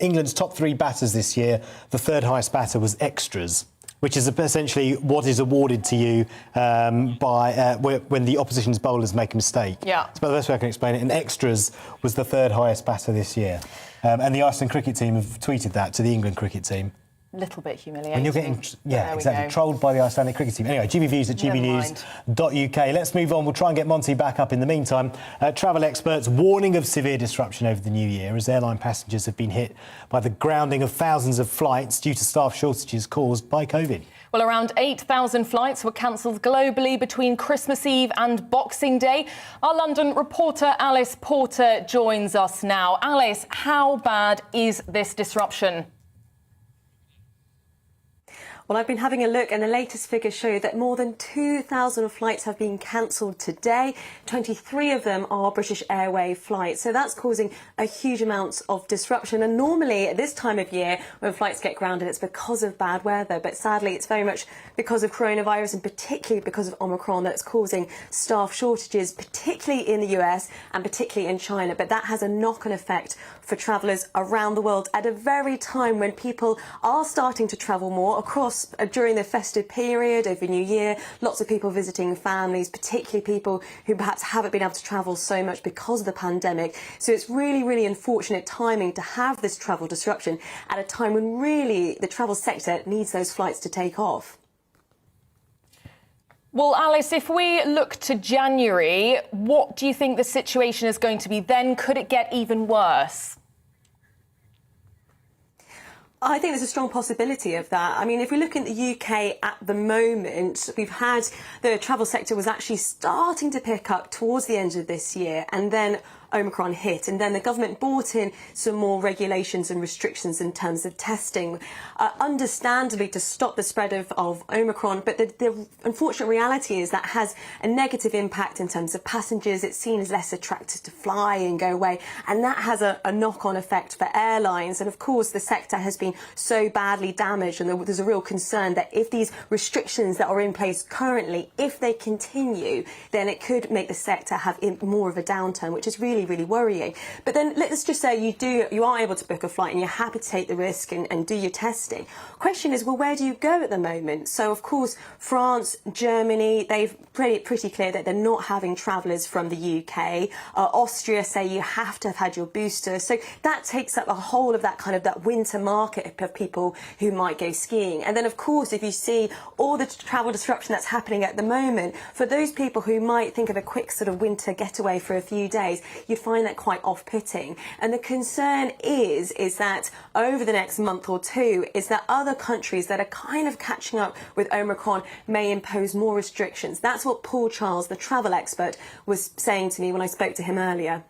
England's top 3 batters this year. The third highest batter was extras, which is essentially what is awarded to you when the opposition's bowlers make a mistake. Yeah. It's about the best way I can explain it. And extras was the third highest batter this year. And the Iceland cricket team have tweeted that to the England cricket team. little bit humiliating. When you're getting, yeah, exactly, trolled by the Icelandic cricket team. Anyway, GB Views at gbnews.uk. Let's move on. We'll try and get Monty back up in the meantime. Travel experts warning of severe disruption over the new year as airline passengers have been hit by the grounding of thousands of flights due to staff shortages caused by COVID. Well, around 8,000 flights were cancelled globally between Christmas Eve and Boxing Day. Our London reporter Alice Porter joins us now. Alice, how bad is this disruption? Well, I've been having a look and the latest figures show that more than 2,000 flights have been cancelled today. 23 of them are British Airways flights. So that's causing a huge amount of disruption. And normally at this time of year, when flights get grounded, it's because of bad weather. But sadly, it's very much because of coronavirus and particularly because of Omicron that's causing staff shortages, particularly in the US and particularly in China. But that has a knock-on effect for travellers around the world at a very time when people are starting to travel more across during the festive period over New Year. Lots of people visiting families, particularly people who perhaps haven't been able to travel so much because of the pandemic. So it's really, really unfortunate timing to have this travel disruption at a time when really the travel sector needs those flights to take off. Well, Alice, if we look to January, what do you think the situation is going to be then? Could it get even worse? I think there's a strong possibility of that. I mean, if we look in the UK at the moment, we've had the travel sector was actually starting to pick up towards the end of this year, and then Omicron hit, and then the government brought in some more regulations and restrictions in terms of testing, understandably to stop the spread of Omicron. But the unfortunate reality is that has a negative impact in terms of passengers. It's seen as less attractive to fly and go away, and that has a knock-on effect for airlines. And of course, the sector has been so badly damaged, and there's a real concern that if these restrictions that are in place currently, if they continue, then it could make the sector have more of a downturn, which is really worrying. But then let's just say you are able to book a flight and you're happy to take the risk and do your testing. Question is, well, where do you go at the moment? So of course, France, Germany, they've pretty clear that they're not having travellers from the UK. Austria say you have to have had your booster. So that takes up a whole of that winter market of people who might go skiing. And then of course, if you see all the travel disruption that's happening at the moment, for those people who might think of a quick sort of winter getaway for a few days, you find that quite off-putting. And the concern is that over the next month or two is that other countries that are kind of catching up with Omicron may impose more restrictions. That's what Paul Charles, the travel expert, was saying to me when I spoke to him earlier.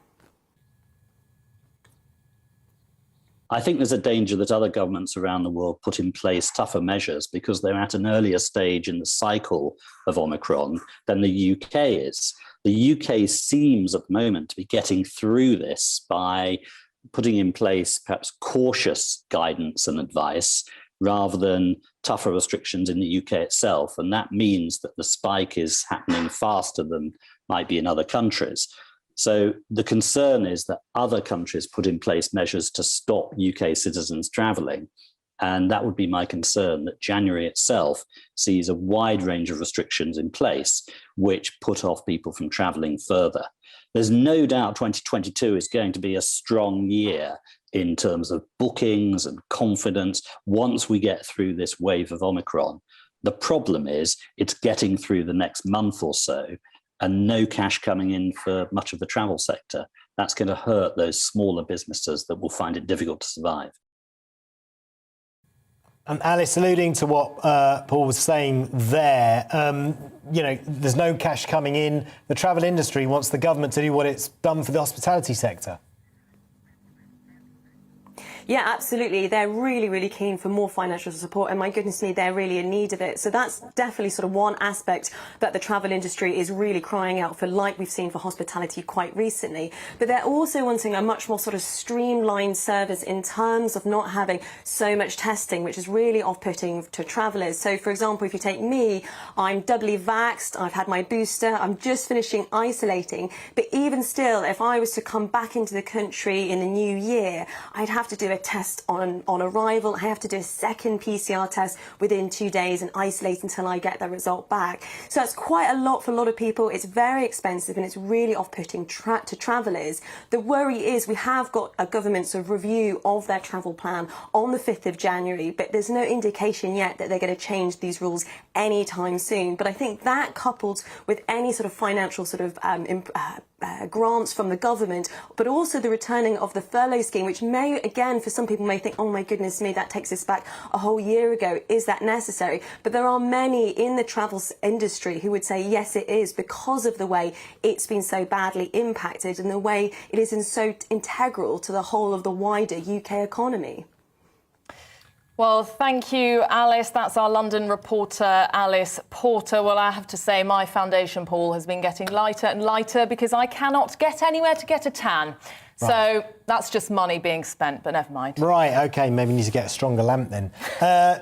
I think there's a danger that other governments around the world put in place tougher measures because they're at an earlier stage in the cycle of Omicron than the UK is. The UK seems at the moment to be getting through this by putting in place perhaps cautious guidance and advice rather than tougher restrictions in the UK itself. And that means that the spike is happening faster than might be in other countries. So the concern is that other countries put in place measures to stop UK citizens travelling. And that would be my concern, that January itself sees a wide range of restrictions in place, which put off people from travelling further. There's no doubt 2022 is going to be a strong year in terms of bookings and confidence once we get through this wave of Omicron. The problem is it's getting through the next month or so and no cash coming in for much of the travel sector. That's going to hurt those smaller businesses that will find it difficult to survive. Alice, alluding to what Paul was saying there, there's no cash coming in. The travel industry wants the government to do what it's done for the hospitality sector. Yeah, absolutely. They're really keen for more financial support, and my goodness me, they're really in need of it. So that's definitely sort of one aspect that the travel industry is really crying out for, like we've seen for hospitality quite recently. But they're also wanting a much more sort of streamlined service in terms of not having so much testing, which is really off-putting to travellers. So, for example, if you take me, I'm doubly vaxxed, I've had my booster, I'm just finishing isolating. But even still, if I was to come back into the country in the new year, I'd have to do a test on arrival. I have to do a second PCR test within 2 days and isolate until I get the result back. So that's quite a lot for a lot of people. It's very expensive and it's really off-putting to travellers. The worry is we have got a government sort of review of their travel plan on the 5th of January, but there's no indication yet that they're going to change these rules anytime soon. But I think that, coupled with any sort of financial sort of grants from the government, but also the returning of the furlough scheme, which may, again, for some people may think, oh my goodness me, that takes us back a whole year ago. Is that necessary? But there are many in the travel industry who would say, yes, it is, because of the way it's been so badly impacted and the way it is so integral to the whole of the wider UK economy. Well, thank you, Alice. That's our London reporter, Alice Porter. Well, I have to say my foundation pool has been getting lighter and lighter because I cannot get anywhere to get a tan. Right. So that's just money being spent, but never mind. Right, OK, maybe you need to get a stronger lamp then.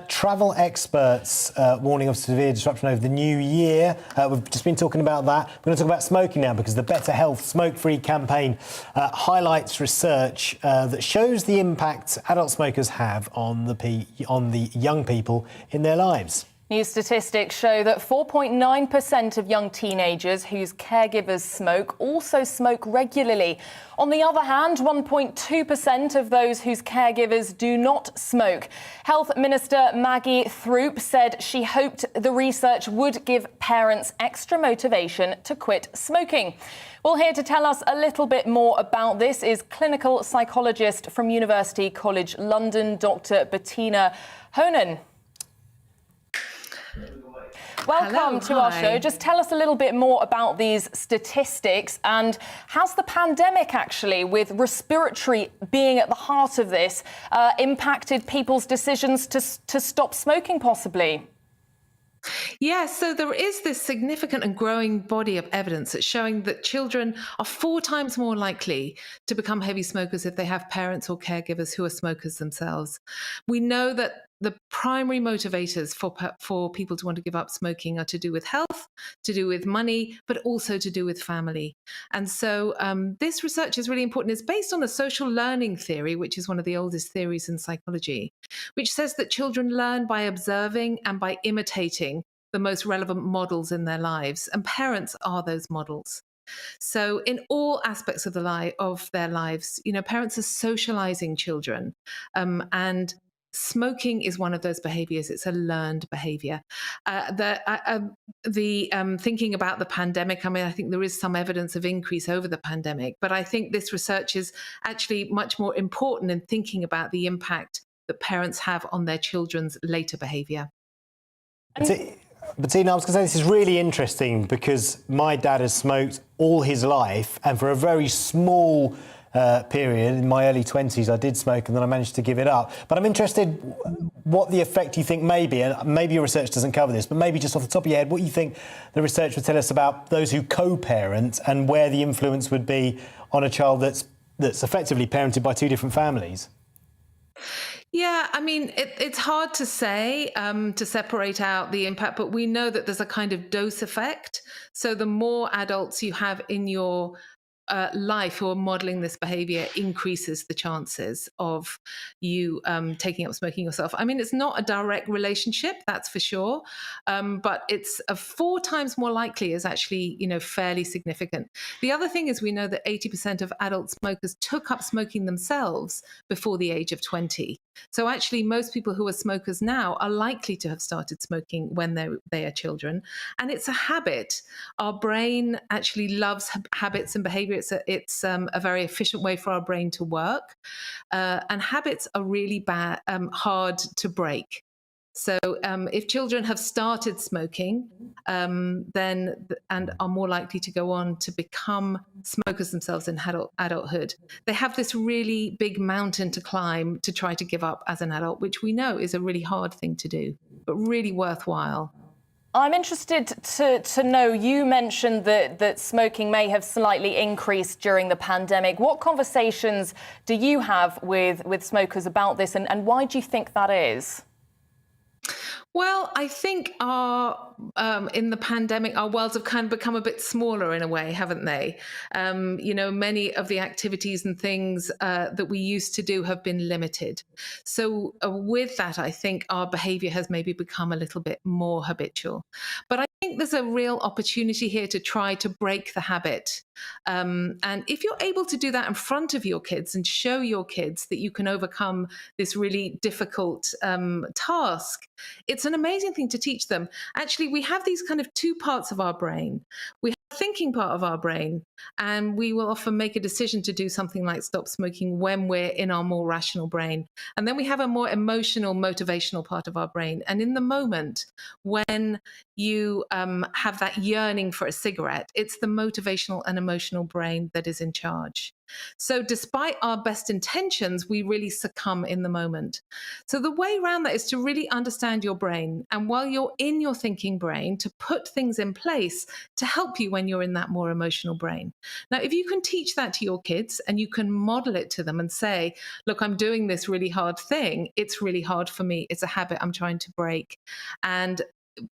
Travel experts warning of severe disruption over the new year. We've just been talking about that. We're going to talk about smoking now because the Better Health Smoke-Free campaign highlights research that shows the impact adult smokers have on the young people in their lives. New statistics show that 4.9% of young teenagers whose caregivers smoke also smoke regularly. On the other hand, 1.2% of those whose caregivers do not smoke. Health Minister Maggie Throop said she hoped the research would give parents extra motivation to quit smoking. Well, here to tell us a little bit more about this is clinical psychologist from University College London, Dr. Bettina Honan. Welcome to our show. Just tell us a little bit more about these statistics, and has the pandemic actually, with respiratory being at the heart of this, impacted people's decisions to stop smoking possibly? Yeah, so there is this significant and growing body of evidence that's showing that children are 4 times more likely to become heavy smokers if they have parents or caregivers who are smokers themselves. We know that the primary motivators for people to want to give up smoking are to do with health, to do with money, but also to do with family. And so this research is really important. It's based on a social learning theory, which is one of the oldest theories in psychology, which says that children learn by observing and by imitating the most relevant models in their lives, and parents are those models. So in all aspects of their lives, you know, parents are socializing children, and smoking is one of those behaviors. It's a learned behavior. Thinking about the pandemic, I mean, I think there is some evidence of increase over the pandemic, but I think this research is actually much more important in thinking about the impact that parents have on their children's later behavior. Bettina, I was going to say this is really interesting because my dad has smoked all his life, and for a very small period in my early 20s I did smoke, and then I managed to give it up. But I'm interested what the effect you think may be, and maybe your research doesn't cover this, but maybe just off the top of your head, what you think the research would tell us about those who co-parent and where the influence would be on a child that's effectively parented by 2 different families. Yeah, I mean, it's hard to say, to separate out the impact, but we know that there's a kind of dose effect. So the more adults you have in your life who are modeling this behavior increases the chances of you taking up smoking yourself. I mean, it's not a direct relationship, that's for sure, but it's 4 times more likely is actually, you know, fairly significant. The other thing is we know that 80% of adult smokers took up smoking themselves before the age of 20. So actually, most people who are smokers now are likely to have started smoking when they are children. And it's a habit. Our brain actually loves habits and behavior. It's a very efficient way for our brain to work. And habits are really hard to break. So if children have started smoking, then and are more likely to go on to become smokers themselves in adulthood, they have this really big mountain to climb to try to give up as an adult, which we know is a really hard thing to do, but really worthwhile. I'm interested to know, you mentioned that smoking may have slightly increased during the pandemic. What conversations do you have with smokers about this, and why do you think that is? Well, I think in the pandemic, our worlds have kind of become a bit smaller in a way, haven't they? Many of the activities and things that we used to do have been limited. So with that, I think our behavior has maybe become a little bit more habitual. But I think there's a real opportunity here to try to break the habit. And if you're able to do that in front of your kids and show your kids that you can overcome this really difficult task, it's an amazing thing to teach them. Actually, we have these kind of two parts of our brain. We have the thinking part of our brain, and we will often make a decision to do something like stop smoking when we're in our more rational brain. And then we have a more emotional, motivational part of our brain. And in the moment when you have that yearning for a cigarette, it's the motivational and emotional brain that is in charge. So despite our best intentions, we really succumb in the moment. So the way around that is to really understand your brain. And while you're in your thinking brain, to put things in place to help you when you're in that more emotional brain. Now, if you can teach that to your kids and you can model it to them and say, look, I'm doing this really hard thing. It's really hard for me. It's a habit I'm trying to break. And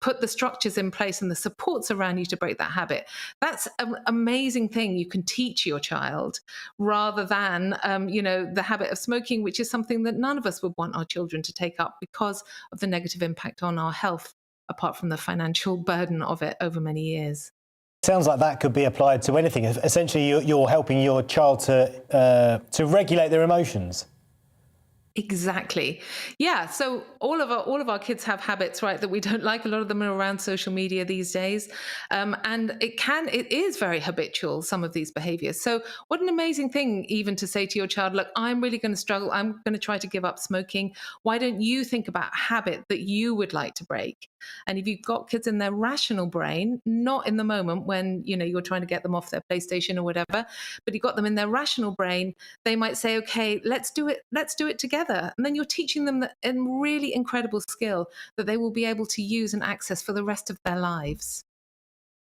put the structures in place and the supports around you to break that habit. That's an amazing thing you can teach your child, rather than, the habit of smoking, which is something that none of us would want our children to take up because of the negative impact on our health, apart from the financial burden of it over many years. Sounds like that could be applied to anything. Essentially, you're helping your child to regulate their emotions. Exactly. Yeah. So all of our kids have habits, right, that we don't like. A lot of them are around social media these days. And it is very habitual, some of these behaviors. So what an amazing thing even to say to your child, look, I'm really going to struggle. I'm going to try to give up smoking. Why don't you think about a habit that you would like to break? And if you've got kids in their rational brain, not in the moment when, you're trying to get them off their PlayStation or whatever, but you've got them in their rational brain, they might say, okay, let's do it together. And then you're teaching them a really incredible skill that they will be able to use and access for the rest of their lives.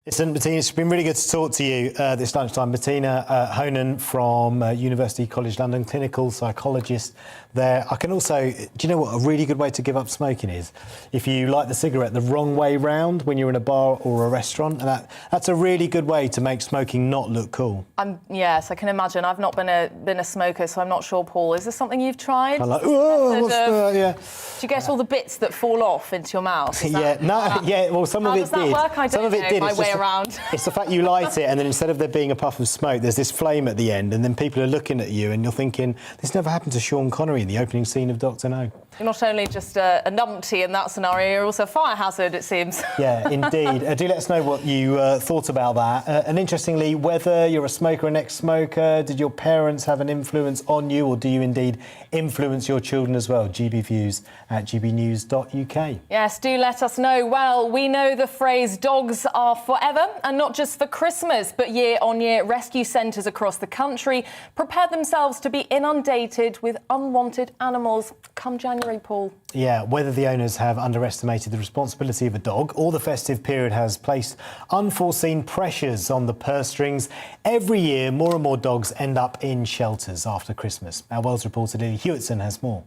Listen, Bettina, it's been really good to talk to you this lunchtime. Bettina Honan from University College London, clinical psychologist there. I can also, do you know what a really good way to give up smoking is? If you light the cigarette the wrong way round when you're in a bar or a restaurant, and that's a really good way to make smoking not look cool. Yes, I can imagine. I've not been a smoker, so I'm not sure, Paul. Is this something you've tried? I'm like, yeah. Do you get all the bits that fall off into your mouth? Well, some of it did. Work? I don't know my way around. It's the fact you light it, and then instead of there being a puff of smoke, there's this flame at the end, and then people are looking at you, and you're thinking, this never happened to Sean Connery in the opening scene of Dr. No. You're not only just a numpty in that scenario, you're also a fire hazard, it seems. Yeah, indeed. Do let us know what you thought about that. And interestingly, whether you're a smoker or an ex-smoker, did your parents have an influence on you, or do you indeed influence your children as well? GB Views at gbnews.uk. Yes, do let us know. Well, we know the phrase dogs are forever, and not just for Christmas, but year on year, rescue centres across the country prepare themselves to be inundated with unwanted animals come January, Paul. Yeah, whether the owners have underestimated the responsibility of a dog or the festive period has placed unforeseen pressures on the purse strings, every year more and more dogs end up in shelters after Christmas. Our World's reporter Lily Hewitson has more.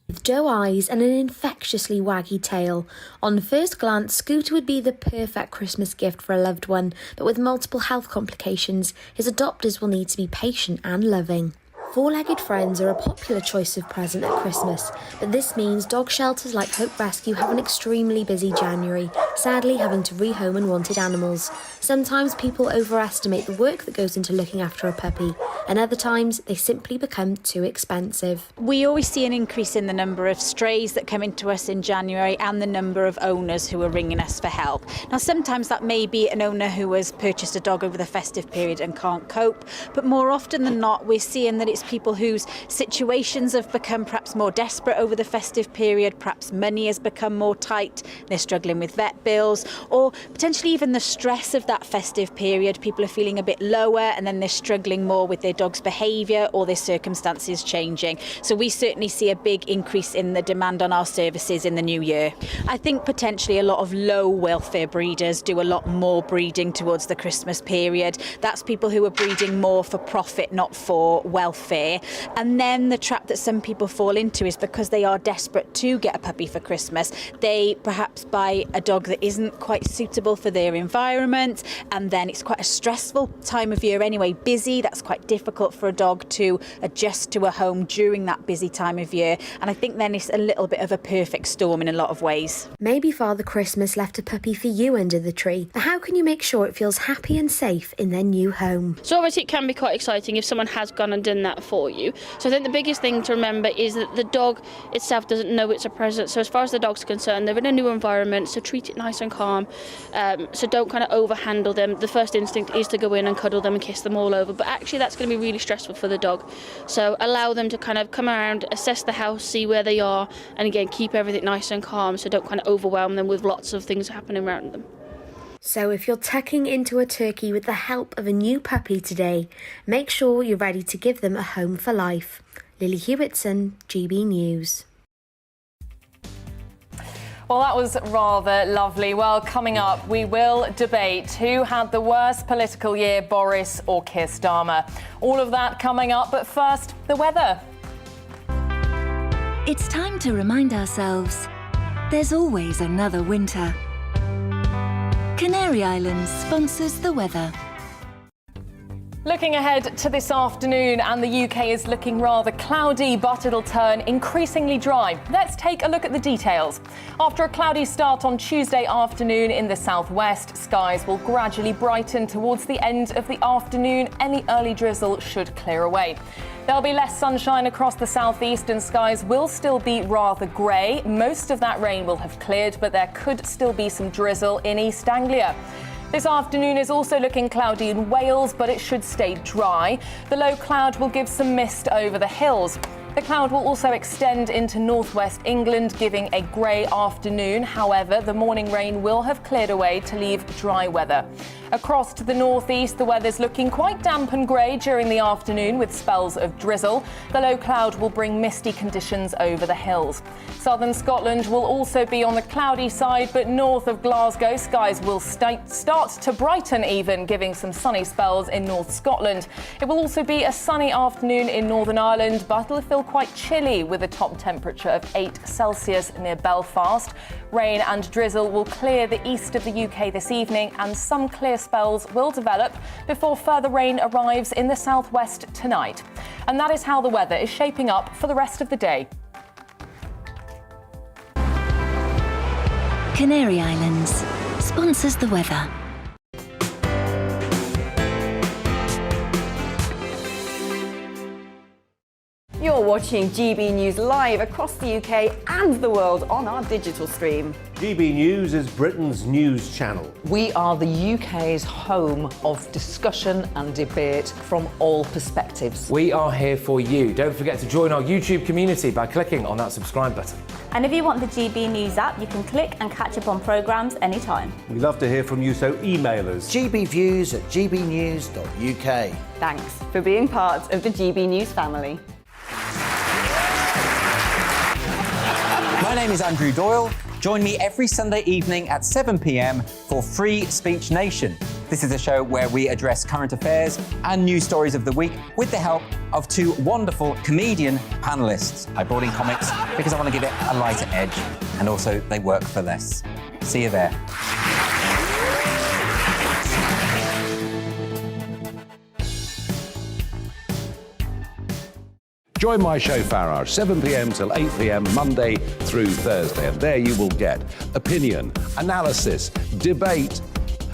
With doe eyes and an infectiously waggy tail, on first glance, Scooter would be the perfect Christmas gift for a loved one, but with multiple health complications, his adopters will need to be patient and loving. Four-legged friends are a popular choice of present at Christmas, but this means dog shelters like Hope Rescue have an extremely busy January, sadly having to rehome unwanted animals. Sometimes people overestimate the work that goes into looking after a puppy, and other times they simply become too expensive. We always see an increase in the number of strays that come into us in January and the number of owners who are ringing us for help. Now, sometimes that may be an owner who has purchased a dog over the festive period and can't cope, but more often than not, we're seeing that it's people whose situations have become perhaps more desperate over the festive period, perhaps money has become more tight, they're struggling with vet bills, or potentially even the stress of that festive period. People are feeling a bit lower and then they're struggling more with their dog's behaviour or their circumstances changing. So we certainly see a big increase in the demand on our services in the new year. I think potentially a lot of low welfare breeders do a lot more breeding towards the Christmas period. That's people who are breeding more for profit, not for welfare. fair. And then the trap that some people fall into is because they are desperate to get a puppy for Christmas, they perhaps buy a dog that isn't quite suitable for their environment, and then it's quite a stressful time of year anyway, busy. That's quite difficult for a dog to adjust to a home during that busy time of year, and I think then it's a little bit of a perfect storm in a lot of ways. Maybe Father Christmas left a puppy for you under the tree. How can you make sure it feels happy and safe in their new home? So obviously it can be quite exciting if someone has gone and done that for you. So I think the biggest thing to remember is that the dog itself doesn't know it's a present. So as far as the dog's concerned, they're in a new environment, so treat it nice and calm. So don't kind of overhandle them. The first instinct is to go in and cuddle them and kiss them all over, but actually that's going to be really stressful for the dog. So allow them to kind of come around, assess the house, see where they are, and again keep everything nice and calm, so don't kind of overwhelm them with lots of things happening around them. So if you're tucking into a turkey with the help of a new puppy today, make sure you're ready to give them a home for life. Lily Hewitson, GB News. Well, that was rather lovely. Well, coming up, we will debate who had the worst political year, Boris or Keir Starmer. All of that coming up, but first, the weather. It's time to remind ourselves there's always another winter. Canary Islands sponsors the weather. Looking ahead to this afternoon, and the UK is looking rather cloudy, but it'll turn increasingly dry. Let's take a look at the details. After a cloudy start on Tuesday afternoon in the southwest, skies will gradually brighten towards the end of the afternoon. Any early drizzle should clear away. There'll be less sunshine across the southeast, and skies will still be rather grey. Most of that rain will have cleared, but there could still be some drizzle in East Anglia. This afternoon is also looking cloudy in Wales, but it should stay dry. The low cloud will give some mist over the hills. The cloud will also extend into northwest England, giving a grey afternoon. However, the morning rain will have cleared away to leave dry weather. Across to the northeast, the weather's looking quite damp and grey during the afternoon with spells of drizzle. The low cloud will bring misty conditions over the hills. Southern Scotland will also be on the cloudy side, but north of Glasgow, skies will start to brighten even, giving some sunny spells in North Scotland. It will also be a sunny afternoon in Northern Ireland, but it'll feel quite chilly with a top temperature of 8 Celsius near Belfast. Rain and drizzle will clear the east of the UK this evening, and some clear spells will develop before further rain arrives in the southwest tonight. And that is how the weather is shaping up for the rest of the day. Canary Islands sponsors the weather. You're watching GB News live across the UK and the world on our digital stream. GB News is Britain's news channel. We are the UK's home of discussion and debate from all perspectives. We are here for you. Don't forget to join our YouTube community by clicking on that subscribe button. And if you want the GB News app, you can click and catch up on programmes anytime. We love to hear from you, so email us. gbviews@gbnews.uk. Thanks for being part of the GB News family. My name is Andrew Doyle. Join me every Sunday evening at 7 p.m. for Free Speech Nation. This is a show where we address current affairs and news stories of the week with the help of two wonderful comedian panellists. I brought in comics because I want to give it a lighter edge, and also they work for less. See you there. Join my show Farage, 7 p.m. till 8 p.m. Monday through Thursday. And there you will get opinion, analysis, debate,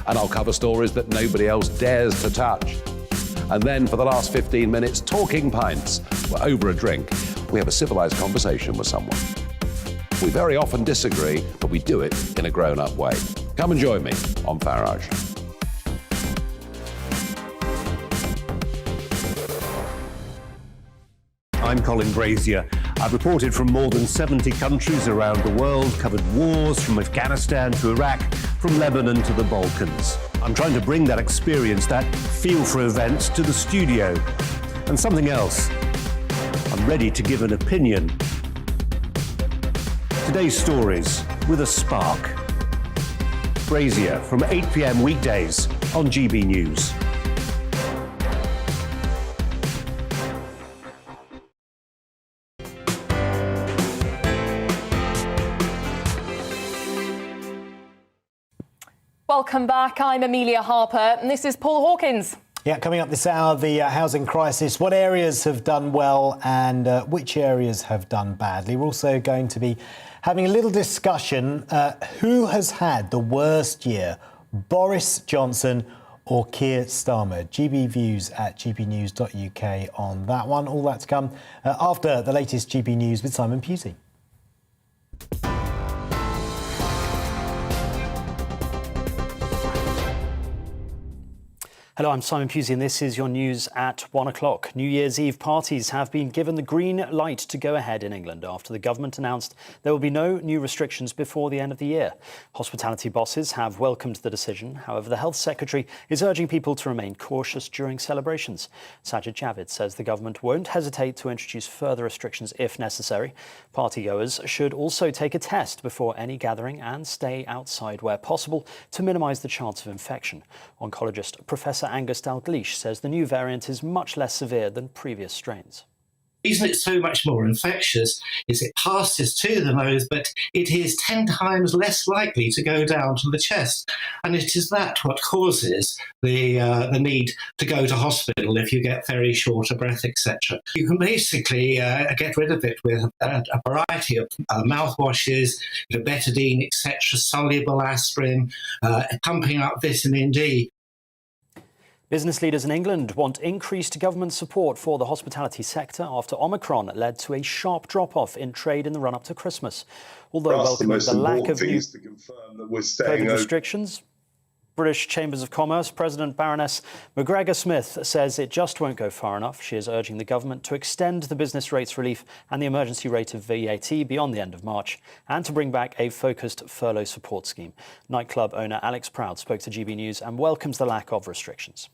and I'll cover stories that nobody else dares to touch. And then for the last 15 minutes, talking pints. We're over a drink. We have a civilised conversation with someone. We very often disagree, but we do it in a grown-up way. Come and join me on Farage. I'm Colin Brazier. I've reported from more than 70 countries around the world, covered wars from Afghanistan to Iraq, from Lebanon to the Balkans. I'm trying to bring that experience, that feel for events, to the studio. And something else. I'm ready to give an opinion. Today's stories with a spark. Brazier from 8 p.m. weekdays on GB News. Welcome back. I'm Amelia Harper and this is Paul Hawkins. Yeah, coming up this hour, the housing crisis, what areas have done well and which areas have done badly. We're also going to be having a little discussion. Who has had the worst year, Boris Johnson or Keir Starmer? GB views at gbnews.uk on that one. All that to come after the latest GB News with Simon Pusey. Hello, I'm Simon Pusey and this is your news at 1 o'clock. New Year's Eve parties have been given the green light to go ahead in England after the government announced there will be no new restrictions before the end of the year. Hospitality bosses have welcomed the decision. However, the Health Secretary is urging people to remain cautious during celebrations. Sajid Javid says the government won't hesitate to introduce further restrictions if necessary. Partygoers should also take a test before any gathering and stay outside where possible to minimise the chance of infection. Oncologist Professor Angus Dalgleish says the new variant is much less severe than previous strains. The reason it's so much more infectious is it passes to the nose, but it is 10 times less likely to go down to the chest. And it is that what causes the need to go to hospital if you get very short of breath, etc. You can basically get rid of it with a variety of mouthwashes, betadine, etc., soluble aspirin, pumping up vitamin D. Business leaders in England want increased government support for the hospitality sector after Omicron led to a sharp drop-off in trade in the run-up to Christmas. Although welcoming the lack of new COVID restrictions, British Chambers of Commerce President Baroness McGregor Smith says it just won't go far enough. She is urging the government to extend the business rates relief and the emergency rate of VAT beyond the end of March and to bring back a focused furlough support scheme. Nightclub owner Alex Proud spoke to GB News and welcomes the lack of restrictions.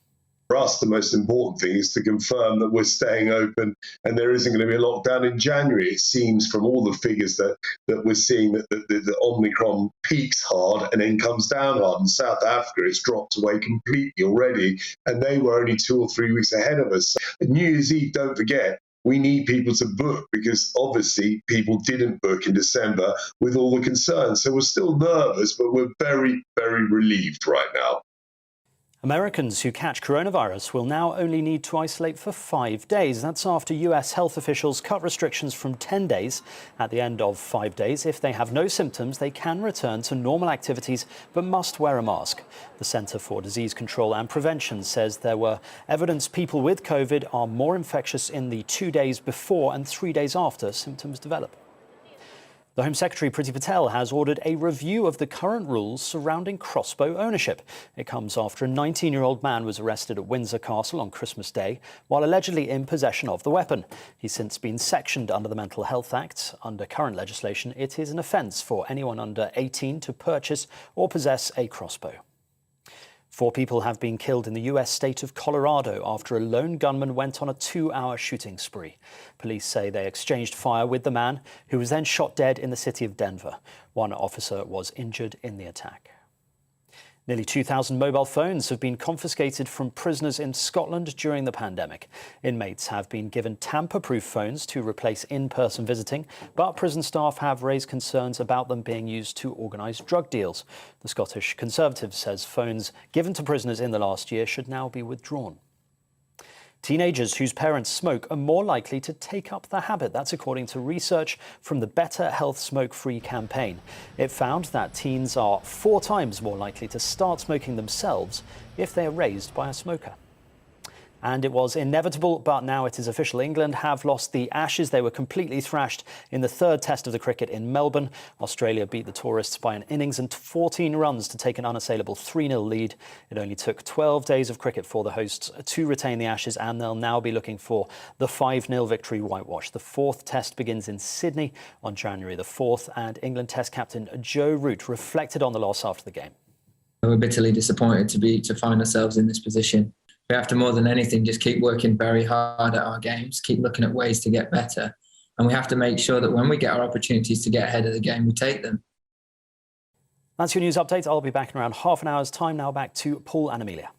For us, the most important thing is to confirm that we're staying open and there isn't going to be a lockdown in January. It seems from all the figures that we're seeing that the Omicron peaks hard and then comes down hard. In South Africa, it's dropped away completely already, and they were only 2 or 3 weeks ahead of us. New Year's Eve, don't forget, we need people to book because obviously people didn't book in December with all the concerns. So we're still nervous, but we're very, very relieved right now. Americans who catch coronavirus will now only need to isolate for 5 days. That's after US health officials cut restrictions from 10 days. At the end of 5 days, if they have no symptoms, they can return to normal activities but must wear a mask. The Centre for Disease Control and Prevention says there were evidence people with COVID are more infectious in the 2 days before and 3 days after symptoms develop. The Home Secretary, Priti Patel, has ordered a review of the current rules surrounding crossbow ownership. It comes after a 19-year-old man was arrested at Windsor Castle on Christmas Day while allegedly in possession of the weapon. He's since been sectioned under the Mental Health Act. Under current legislation, it is an offence for anyone under 18 to purchase or possess a crossbow. 4 people have been killed in the US state of Colorado after a lone gunman went on a 2-hour shooting spree. Police say they exchanged fire with the man, who was then shot dead in the city of Denver. 1 officer was injured in the attack. Nearly 2,000 mobile phones have been confiscated from prisoners in Scotland during the pandemic. Inmates have been given tamper-proof phones to replace in-person visiting, but prison staff have raised concerns about them being used to organise drug deals. The Scottish Conservative says phones given to prisoners in the last year should now be withdrawn. Teenagers whose parents smoke are more likely to take up the habit. That's according to research from the Better Health Smoke-Free campaign. It found that teens are 4 times more likely to start smoking themselves if they are raised by a smoker. And it was inevitable, but now it is official. England have lost the Ashes. They were completely thrashed in the 3rd test of the cricket in Melbourne. Australia beat the tourists by an innings and 14 runs to take an unassailable 3-0 lead. It only took 12 days of cricket for the hosts to retain the Ashes, and they'll now be looking for the 5-0 victory whitewash. The 4th test begins in Sydney on January the 4th, and England Test captain Joe Root reflected on the loss after the game. We're bitterly disappointed to find ourselves in this position. We have to, more than anything, just keep working very hard at our games, keep looking at ways to get better. And we have to make sure that when we get our opportunities to get ahead of the game, we take them. That's your news update. I'll be back in around half an hour's time. Now back to Paul and Amelia.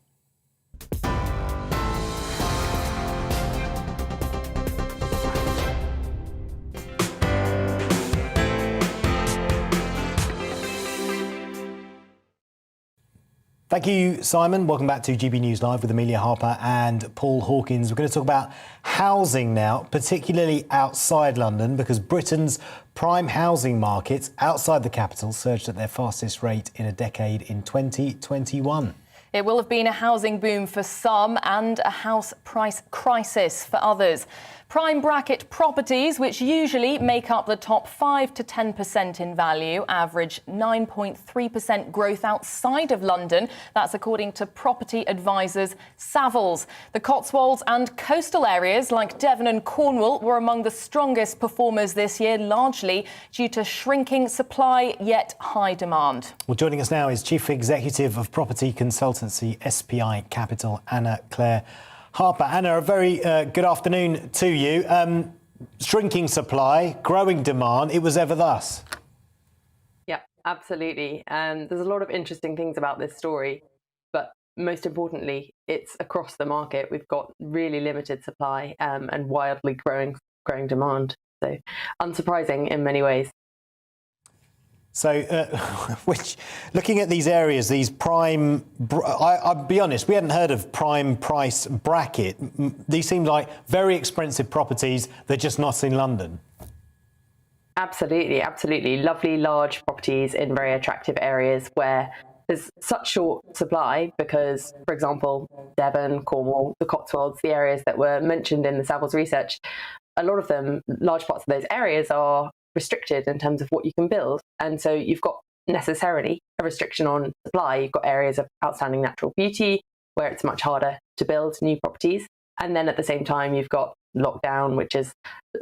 Thank you, Simon. Welcome back to GB News Live with Amelia Harper and Paul Hawkins. We're going to talk about housing now, particularly outside London, because Britain's prime housing markets outside the capital surged at their fastest rate in a decade in 2021. It will have been a housing boom for some and a house price crisis for others. Prime bracket properties, which usually make up the top 5 to 10% in value, average 9.3% growth outside of London. That's according to property advisors Savills. The Cotswolds and coastal areas like Devon and Cornwall were among the strongest performers this year, largely due to shrinking supply yet high demand. Well, joining us now is Chief Executive of property consultancy SPI Capital, Anna Claire Harper. Anna, a very good afternoon to you. Shrinking supply, growing demand, it was ever thus. Yeah, absolutely. There's a lot of interesting things about this story, but most importantly, it's across the market. We've got really limited supply and wildly growing demand. So unsurprising in many ways. So, looking at these areas, these prime, I'll be honest, we hadn't heard of prime price bracket. These seem like very expensive properties. They're just not in London. Absolutely, absolutely. Lovely, large properties in very attractive areas where there's such short supply because, for example, Devon, Cornwall, the Cotswolds, the areas that were mentioned in the Savills research, a lot of them, large parts of those areas are restricted in terms of what you can build. And so you've got necessarily a restriction on supply. You've got areas of outstanding natural beauty where it's much harder to build new properties. And then at the same time, you've got lockdown,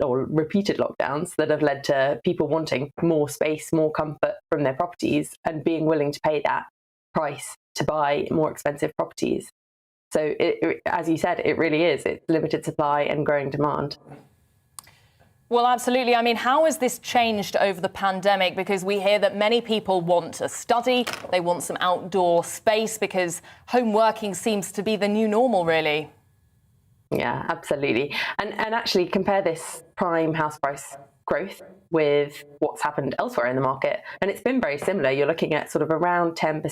or repeated lockdowns that have led to people wanting more space, more comfort from their properties and being willing to pay that price to buy more expensive properties. So as you said, it really is. It's limited supply and growing demand. Well, absolutely. I mean, how has this changed over the pandemic? Because we hear that many people want a study, they want some outdoor space because home working seems to be the new normal, really. Yeah, absolutely. And actually compare this prime house price growth with what's happened elsewhere in the market. And it's been very similar. You're looking at sort of around 10%,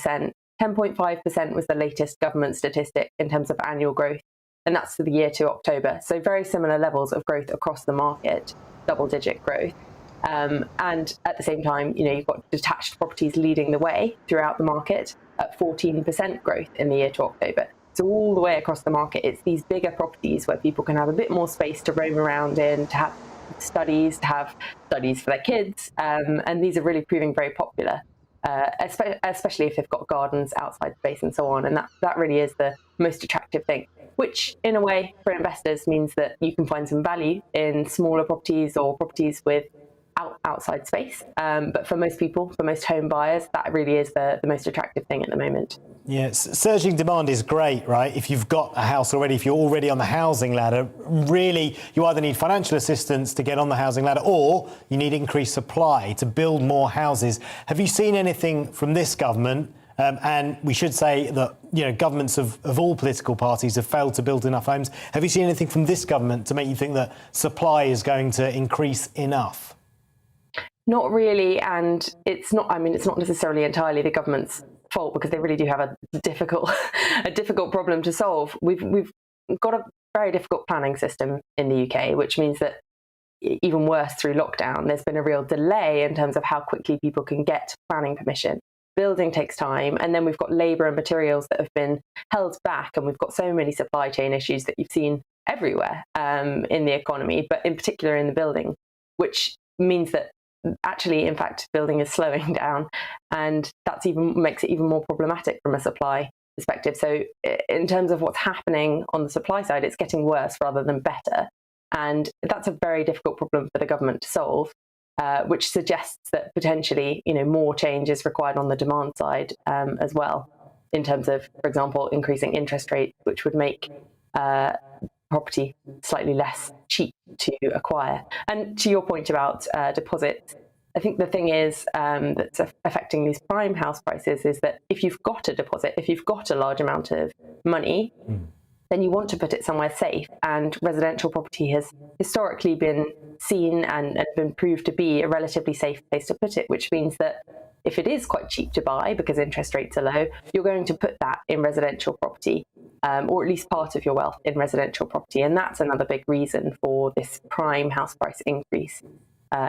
10.5% was the latest government statistic in terms of annual growth. And that's for the year to October. So very similar levels of growth across the market, double-digit growth. And at the same time, you've got detached properties leading the way throughout the market at 14% growth in the year to October. So all the way across the market, it's these bigger properties where people can have a bit more space to roam around in, to have studies for their kids. And these are really proving very popular. Especially if they've got gardens, outside space and so on. And that really is the most attractive thing, which in a way for investors means that you can find some value in smaller properties or properties with outside space. But for most people, for most home buyers, that really is the most attractive thing at the moment. Yeah, surging demand is great, right? If you've got a house already, if you're already on the housing ladder, really, you either need financial assistance to get on the housing ladder or you need increased supply to build more houses. Have you seen anything from this government? And we should say that, governments of all political parties have failed to build enough homes. Have you seen anything from this government to make you think that supply is going to increase enough? Not really, and it's not necessarily entirely the government's fault because they really do have a difficult problem to solve. We've got a very difficult planning system in the UK, which means that even worse through lockdown, there's been a real delay in terms of how quickly people can get planning permission. Building takes time, and then we've got labour and materials that have been held back, and we've got so many supply chain issues that you've seen everywhere in the economy, but in particular in the building, which means that actually, in fact, building is slowing down, and makes it even more problematic from a supply perspective. So in terms of what's happening on the supply side, it's getting worse rather than better. And that's a very difficult problem for the government to solve, which suggests that potentially, more change is required on the demand side as well, in terms of, for example, increasing interest rates, which would make property slightly less cheap to acquire. And to your point about deposits, I think the thing is that's affecting these prime house prices is that if you've got a deposit, if you've got a large amount of money, then you want to put it somewhere safe. And residential property has historically been seen and been proved to be a relatively safe place to put it, which means that if it is quite cheap to buy because interest rates are low, you're going to put that in residential property, or at least part of your wealth in residential property. And that's another big reason for this prime house price increase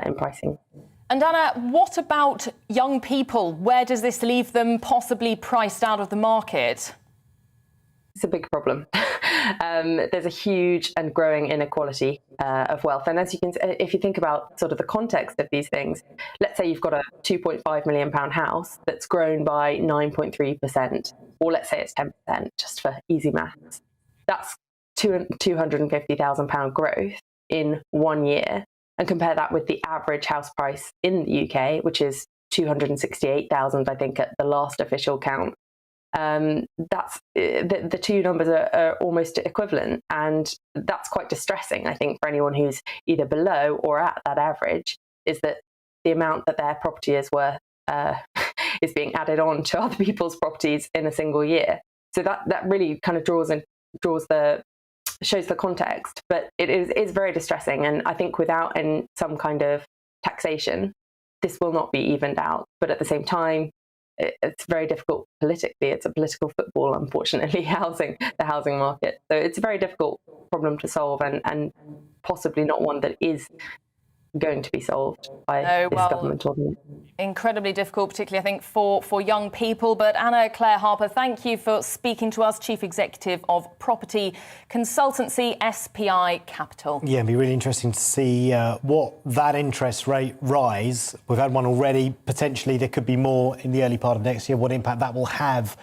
in pricing. And Anna, what about young people? Where does this leave them possibly priced out of the market? It's a big problem. There's a huge and growing inequality of wealth. And as you can, if you think about sort of the context of these things, let's say you've got a £2.5 million house that's grown by 9.3%, or let's say it's 10%, just for easy maths. That's £250,000 growth in 1 year. And compare that with the average house price in the UK, which is 268,000, I think, at the last official count. That's the two numbers are almost equivalent, and that's quite distressing, I think, for anyone who's either below or at that average, is that the amount that their property is worth is being added on to other people's properties in a single year. So that really kind of shows the context, but it is very distressing. And I think without some kind of taxation, this will not be evened out. But at the same time, it's very difficult politically. It's a political football, unfortunately, the housing market. So it's a very difficult problem to solve, and possibly not one that is going to be solved by this government or the... Incredibly difficult, particularly, I think, for young people. But Anna Claire Harper, thank you for speaking to us, Chief Executive of property consultancy SPI Capital. Yeah, it'd be really interesting to see what that interest rate rise. We've had one already. Potentially, there could be more in the early part of next year. What impact that will have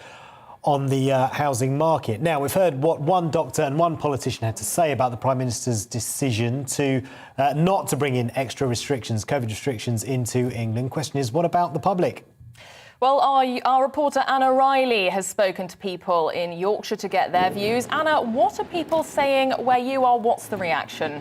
on the housing market. Now, we've heard what one doctor and one politician had to say about the Prime Minister's decision to not to bring in extra restrictions, COVID restrictions, into England. Question is, what about the public? Well, our reporter Anna Riley has spoken to people in Yorkshire to get their views. Anna, what are people saying where you are? What's the reaction?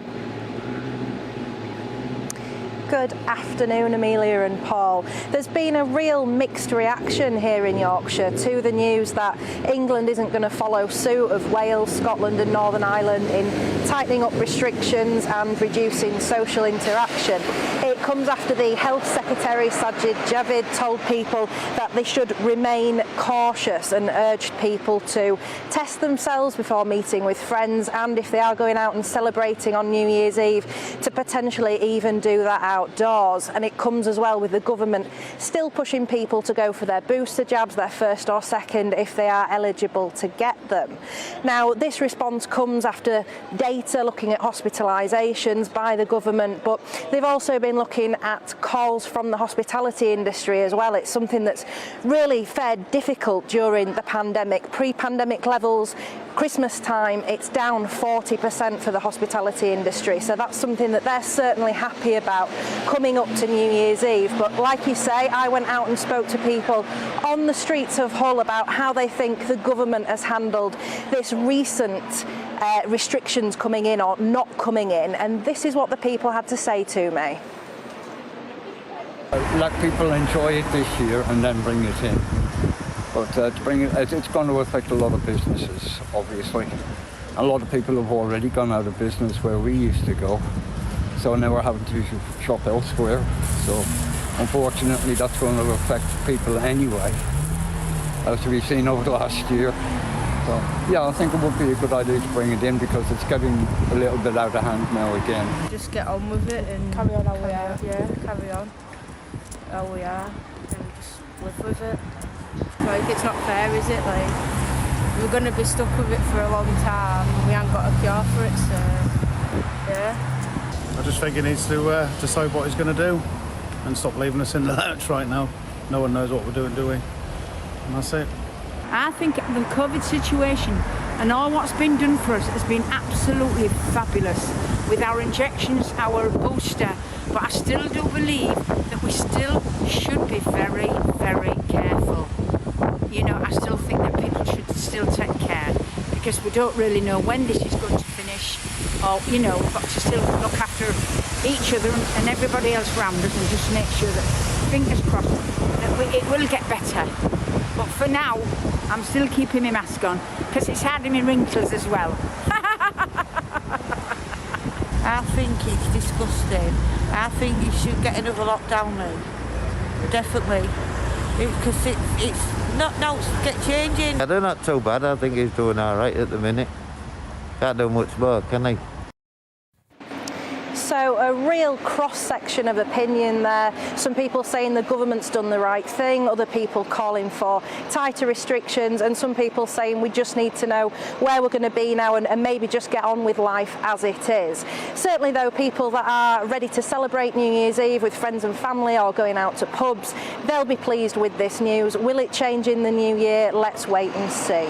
Good afternoon, Amelia and Paul. There's been a real mixed reaction here in Yorkshire to the news that England isn't going to follow suit of Wales, Scotland and Northern Ireland in tightening up restrictions and reducing social interaction. It comes after the Health Secretary Sajid Javid told people that they should remain cautious and urged people to test themselves before meeting with friends, and if they are going out and celebrating on New Year's Eve, to potentially even do that outdoors. And it comes as well with the government still pushing people to go for their booster jabs, their first or second, if they are eligible to get them. Now, this response comes after data looking at hospitalisations by the government, but they've also been looking at calls from the hospitality industry as well. It's something that's really fared difficult during the pandemic. Pre-pandemic levels, Christmas time, it's down 40% for the hospitality industry. So that's something that they're certainly happy about coming up to New Year's Eve. But like you say, I went out and spoke to people on the streets of Hull about how they think the government has handled this recent restrictions coming in or not coming in. And this is what the people had to say to me. Let people enjoy it this year and then bring it in. But to bring it's going to affect a lot of businesses, obviously. A lot of people have already gone out of business where we used to go. So now we're having to shop elsewhere. So unfortunately that's going to affect people anyway, as we've seen over the last year. So yeah, I think it would be a good idea to bring it in because it's getting a little bit out of hand now again. Just get on with it and carry on how we are. Yeah, carry on how we are and just live with it. Like, it's not fair, is it? Like, we're going to be stuck with it for a long time and we haven't got a cure for it, so yeah. I just think he needs to decide what he's going to do and stop leaving us in the lurch right now. No one knows what we're doing, do we? And that's it. I think the COVID situation and all what's been done for us has been absolutely fabulous with our injections, our booster, but I still do believe that we still should be very, very careful. You know, I still think that people should still take care because we don't really know when this is going to finish, or, you know, we've got to still look after each other and everybody else around us and just make sure that, fingers crossed, that it will get better. But for now, I'm still keeping my mask on because it's hiding my wrinkles as well. I think it's disgusting. I think you should get another lockdown now. Definitely. because it's not get changing. They're not too bad. I think he's doing all right at the minute. Can't do much more, can he? So a real cross-section of opinion there. Some people saying the government's done the right thing, other people calling for tighter restrictions, and some people saying we just need to know where we're going to be now and maybe just get on with life as it is. Certainly though, people that are ready to celebrate New Year's Eve with friends and family or going out to pubs, they'll be pleased with this news. Will it change in the new year? Let's wait and see.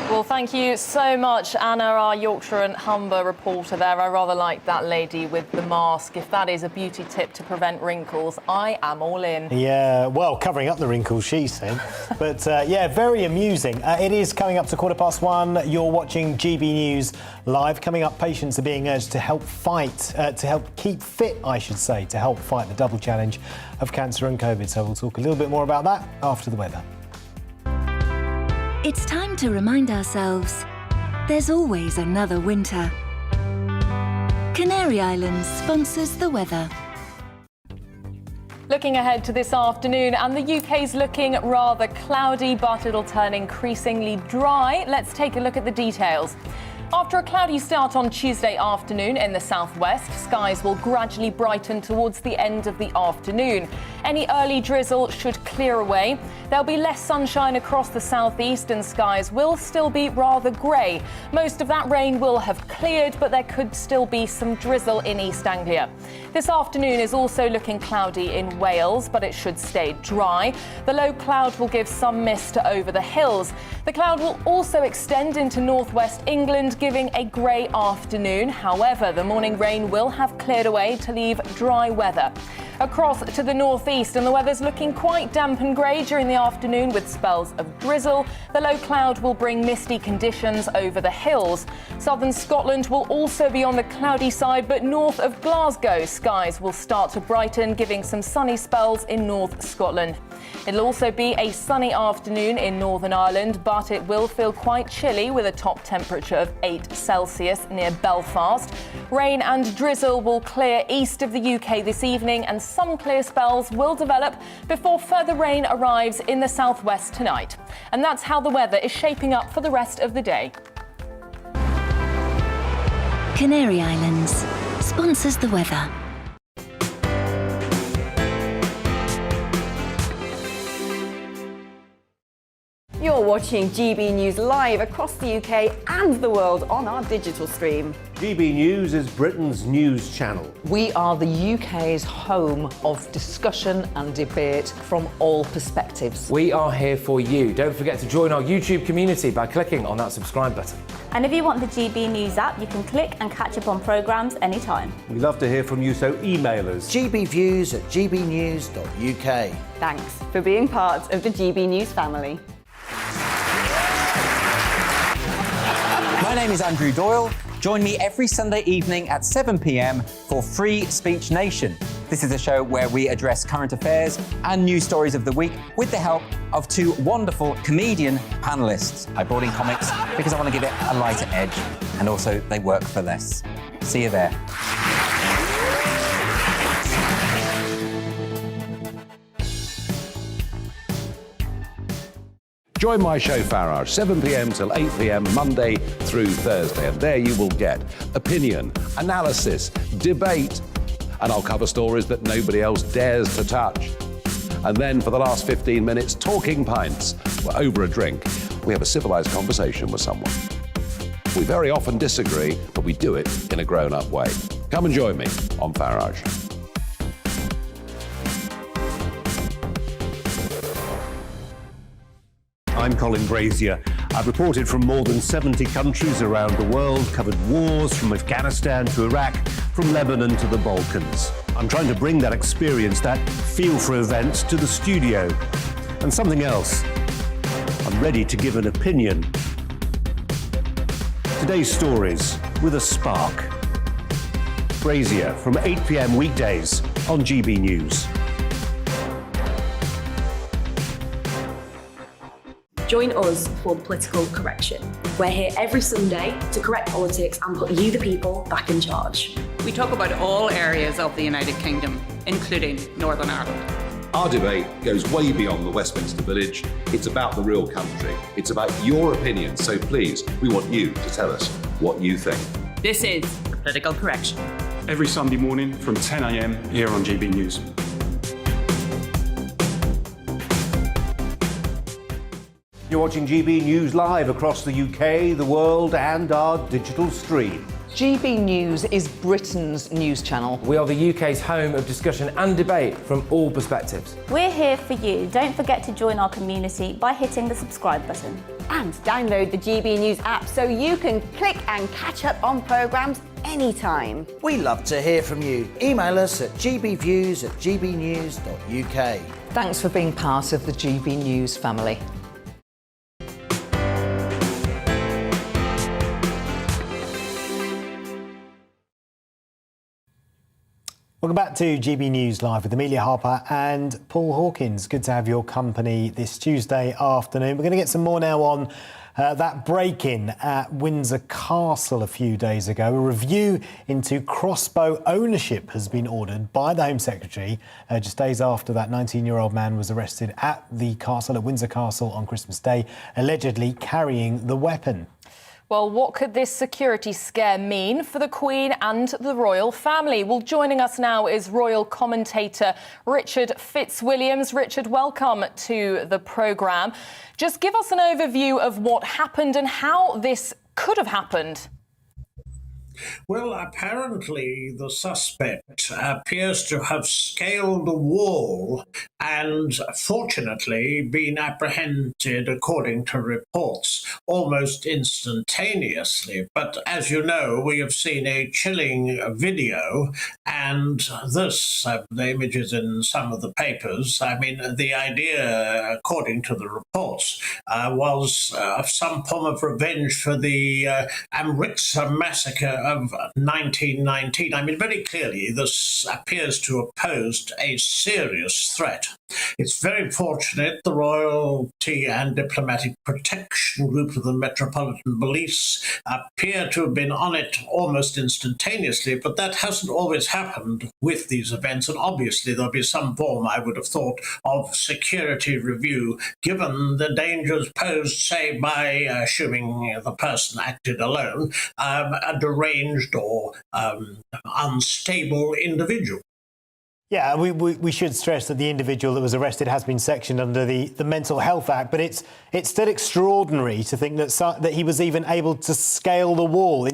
Well, thank you so much, Anna, our Yorkshire and Humber reporter there. I rather like that lady with the mask. If that is a beauty tip to prevent wrinkles, I am all in. Yeah, well, covering up the wrinkles, she said. But yeah, very amusing. It is coming up to 1:15. You're watching GB News Live. Coming up, patients are being urged to help keep fit, I should say, to help fight the double challenge of cancer and COVID. So we'll talk a little bit more about that after the weather. It's time to remind ourselves there's always another winter. Canary Islands sponsors the weather. Looking ahead to this afternoon, and the UK's looking rather cloudy, but it'll turn increasingly dry. Let's take a look at the details. After a cloudy start on Tuesday afternoon in the southwest, skies will gradually brighten towards the end of the afternoon. Any early drizzle should clear away. There'll be less sunshine across the southeast and skies will still be rather grey. Most of that rain will have cleared, but there could still be some drizzle in East Anglia. This afternoon is also looking cloudy in Wales, but it should stay dry. The low cloud will give some mist over the hills. The cloud will also extend into northwest England, giving a grey afternoon. However, the morning rain will have cleared away to leave dry weather. Across to the northeast, and the weather's looking quite damp and grey during the afternoon with spells of drizzle. The low cloud will bring misty conditions over the hills. Southern Scotland will also be on the cloudy side, but north of Glasgow, skies will start to brighten, giving some sunny spells in North Scotland. It'll also be a sunny afternoon in Northern Ireland, but it will feel quite chilly with a top temperature of 8 Celsius near Belfast. Rain and drizzle will clear east of the UK this evening, and some clear spells will develop before further rain arrives in the southwest tonight. And that's how the weather is shaping up for the rest of the day. Canary Islands sponsors the weather. You're watching GB News Live across the UK and the world on our digital stream. GB News is Britain's news channel. We are the UK's home of discussion and debate from all perspectives. We are here for you. Don't forget to join our YouTube community by clicking on that subscribe button. And if you want the GB News app, you can click and catch up on programmes anytime. We love to hear from you, so email us. gbviews@gbnews.uk. Thanks for being part of the GB News family. My name is Andrew Doyle. Join me every Sunday evening at 7 p.m. for Free Speech Nation. This is a show where we address current affairs and news stories of the week with the help of two wonderful comedian panellists. I brought in comics because I want to give it a lighter edge, and also they work for less. See you there. Join my show Farage, 7 p.m. till 8 p.m. Monday through Thursday. And there you will get opinion, analysis, debate, and I'll cover stories that nobody else dares to touch. And then for the last 15 minutes, talking pints. We're over a drink. We have a civilised conversation with someone. We very often disagree, but we do it in a grown-up way. Come and join me on Farage. I'm Colin Brazier. I've reported from more than 70 countries around the world, covered wars from Afghanistan to Iraq, from Lebanon to the Balkans. I'm trying to bring that experience, that feel for events, to the studio. And something else. I'm ready to give an opinion. Today's stories with a spark. Brazier from 8 p.m. weekdays on GB News. Join us for Political Correction. We're here every Sunday to correct politics and put you, the people, back in charge. We talk about all areas of the United Kingdom, including Northern Ireland. Our debate goes way beyond the Westminster Village. It's about the real country. It's about your opinion. So please, we want you to tell us what you think. This is Political Correction. Every Sunday morning from 10 a.m. here on GB News. You're watching GB News live across the UK, the world, and our digital stream. GB News is Britain's news channel. We are the UK's home of discussion and debate from all perspectives. We're here for you. Don't forget to join our community by hitting the subscribe button. And download the GB News app so you can click and catch up on programmes anytime. We love to hear from you. Email us at gbviews@gbnews.uk. Thanks for being part of the GB News family. Welcome back to GB News Live with Amelia Harper and Paul Hawkins. Good to have your company this Tuesday afternoon. We're going to get some more now on that break-in at Windsor Castle a few days ago. A review into crossbow ownership has been ordered by the Home Secretary just days after that 19-year-old man was arrested at the castle, at Windsor Castle on Christmas Day, allegedly carrying the weapon. Well, what could this security scare mean for the Queen and the royal family? Well, joining us now is royal commentator Richard Fitzwilliams. Richard, welcome to the programme. Just give us an overview of what happened and how this could have happened. Well, apparently the suspect appears to have scaled a wall and, fortunately, been apprehended, according to reports, almost instantaneously. But as you know, we have seen a chilling video, and this, the images in some of the papers, I mean, the idea, according to the reports, was of some form of revenge for the Amritsar massacre of 1919. I mean, very clearly, this appears to have posed a serious threat. It's very fortunate the Royalty and Diplomatic Protection Group of the Metropolitan Police appear to have been on it almost instantaneously, but that hasn't always happened with these events, and obviously there'll be some form, I would have thought, of security review, given the dangers posed, say, by, assuming the person acted alone, a deranged or unstable individual. Yeah, we should stress that the individual that was arrested has been sectioned under the Mental Health Act, but it's still extraordinary to think that he was even able to scale the wall.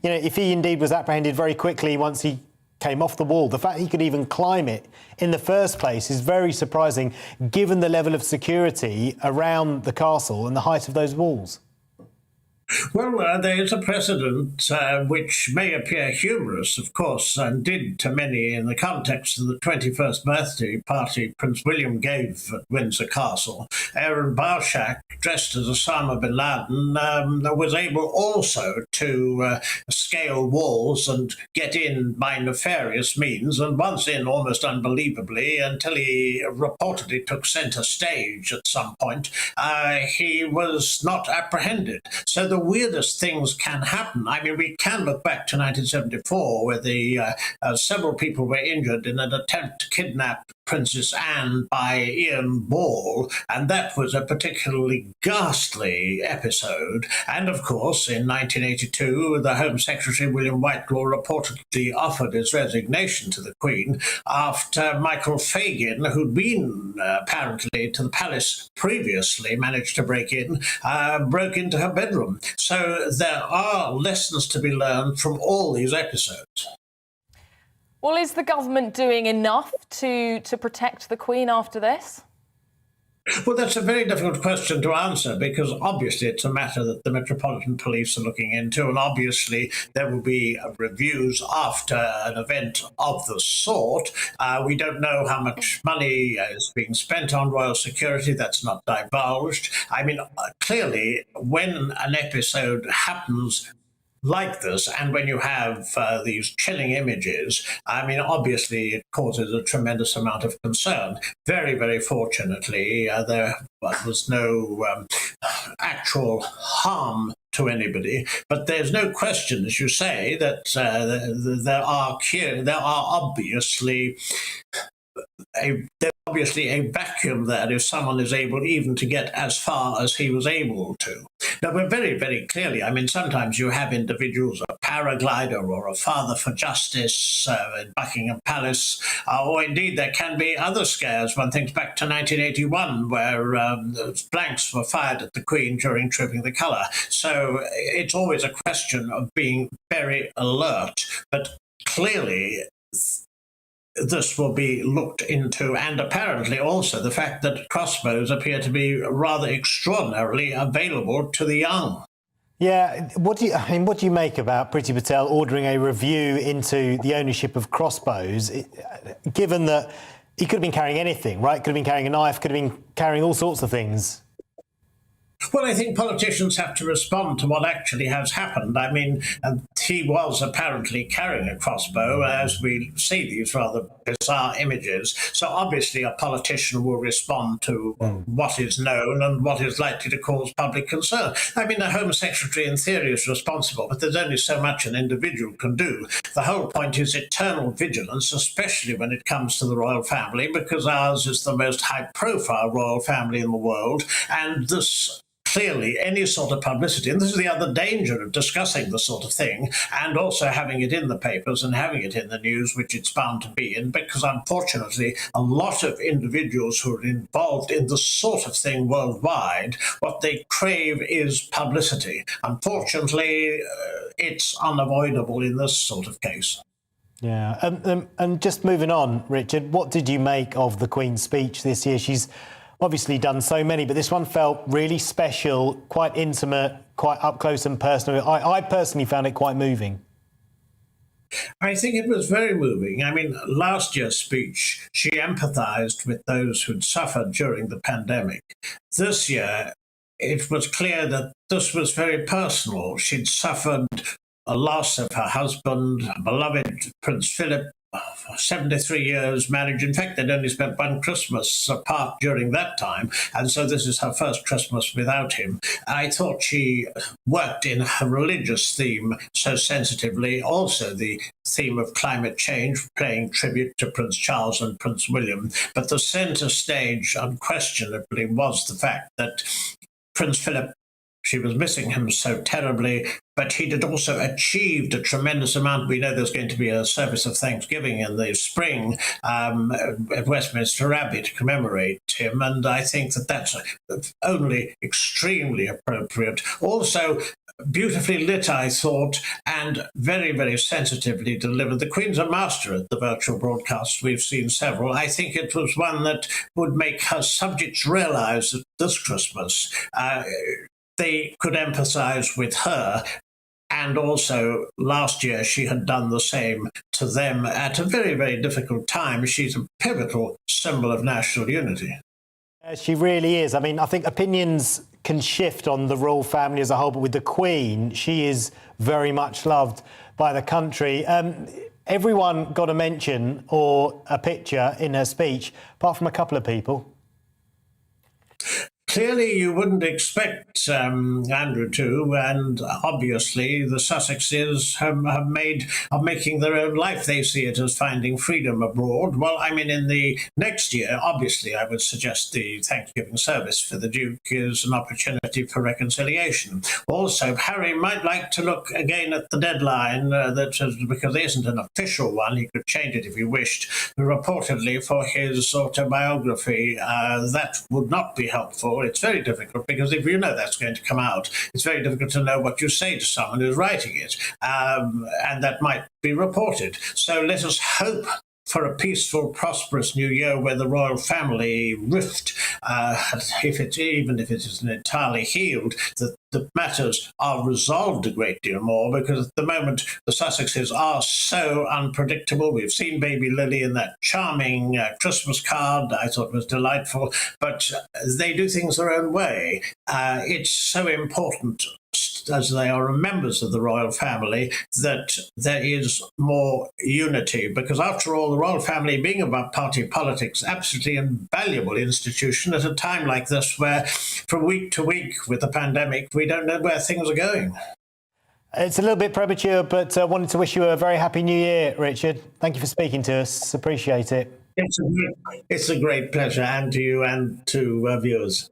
If he indeed was apprehended very quickly once he came off the wall, the fact he could even climb it in the first place is very surprising, given the level of security around the castle and the height of those walls. Well, there is a precedent which may appear humorous, of course, and did to many in the context of the 21st birthday party Prince William gave at Windsor Castle. Aaron Barshak, dressed as Osama bin Laden, was able also to scale walls and get in by nefarious means, and once in almost unbelievably, until he reportedly took centre stage at some point, he was not apprehended. So the weirdest things can happen. I mean, we can look back to 1974, where several people were injured in an attempt to kidnap Princess Anne by Ian Ball, and that was a particularly ghastly episode. And of course, in 1982, the Home Secretary William Whitelaw reportedly offered his resignation to the Queen after Michael Fagin, who'd been apparently to the palace previously, managed to break into her bedroom. So there are lessons to be learned from all these episodes. Well, is the government doing enough to protect the Queen after this? Well, that's a very difficult question to answer, because obviously it's a matter that the Metropolitan Police are looking into, and obviously there will be reviews after an event of the sort. We don't know how much money is being spent on royal security. That's not divulged. I mean, clearly, when an episode happens like this, and when you have these chilling images, I mean, obviously it causes a tremendous amount of concern. Very, very fortunately, there was no actual harm to anybody, but there's no question, as you say, that there are obviously there's obviously a vacuum there if someone is able even to get as far as he was able to. Now, but very, very clearly, I mean, sometimes you have individuals, a paraglider or a father for justice in Buckingham Palace, or indeed there can be other scares. One thinks back to 1981, where blanks were fired at the Queen during Tripping the Colour. So it's always a question of being very alert. But clearly, this will be looked into, and apparently also the fact that crossbows appear to be rather extraordinarily available to the young. Yeah, what do you make about Priti Patel ordering a review into the ownership of crossbows, given that he could have been carrying anything, right? Could have been carrying a knife, could have been carrying all sorts of things. Well, I think politicians have to respond to what actually has happened. I mean, he was apparently carrying a crossbow, as we see these rather bizarre images. So obviously a politician will respond to what is known and what is likely to cause public concern. I mean, the Home Secretary in theory is responsible, but there's only so much an individual can do. The whole point is eternal vigilance, especially when it comes to the royal family, because ours is the most high-profile royal family in the world, and this clearly, any sort of publicity, and this is the other danger of discussing this sort of thing, and also having it in the papers and having it in the news, which it's bound to be in, because unfortunately, a lot of individuals who are involved in this sort of thing worldwide, what they crave is publicity. Unfortunately, it's unavoidable in this sort of case. Yeah, and just moving on, Richard, what did you make of the Queen's speech this year? She's obviously done so many, but this one felt really special, quite intimate, quite up close and personal. I personally found it quite moving. I think it was very moving. I mean, last year's speech, she empathised with those who'd suffered during the pandemic. This year, it was clear that this was very personal. She'd suffered a loss of her husband, her beloved Prince Philip, 73 years marriage. In fact, they'd only spent one Christmas apart during that time, and so this is her first Christmas without him. I thought she worked in her religious theme so sensitively, also the theme of climate change, paying tribute to Prince Charles and Prince William. But the centre stage, unquestionably, was the fact that Prince Philip, she was missing him so terribly, but he had also achieved a tremendous amount. We know there's going to be a service of Thanksgiving in the spring at Westminster Abbey to commemorate him, and I think that that's only extremely appropriate. Also, beautifully lit, I thought, and very, very sensitively delivered. The Queen's a master at the virtual broadcasts. We've seen several. I think it was one that would make her subjects realise that this Christmas they could empathise with her. And also, last year, she had done the same to them at a very, very difficult time. She's a pivotal symbol of national unity. She really is. I mean, I think opinions can shift on the royal family as a whole, but with the Queen, she is very much loved by the country. Everyone got a mention or a picture in her speech, apart from a couple of people. Clearly, you wouldn't expect Andrew to, and obviously the Sussexes are making their own life. They see it as finding freedom abroad. Well, I mean, in the next year, obviously, I would suggest the Thanksgiving service for the Duke is an opportunity for reconciliation. Also, Harry might like to look again at the deadline, because there isn't an official one. He could change it if he wished, reportedly for his autobiography. That would not be helpful. It's very difficult, because if you know that's going to come out, it's very difficult to know what you say to someone who's writing it, and that might be reported. So let us hope for a peaceful, prosperous new year where the royal family rift, even if it isn't entirely healed, that the matters are resolved a great deal more, because at the moment the Sussexes are so unpredictable. We've seen baby Lily in that charming Christmas card. I thought it was delightful, but they do things their own way. It's so important, as they are members of the royal family, that there is more unity, because after all, the royal family, being about party politics, absolutely invaluable institution at a time like this, where from week to week with the pandemic, we don't know where things are going. It's a little bit premature, but I wanted to wish you a very happy new year, Richard. Thank you for speaking to us. Appreciate it. It's a great pleasure, and to you and to viewers.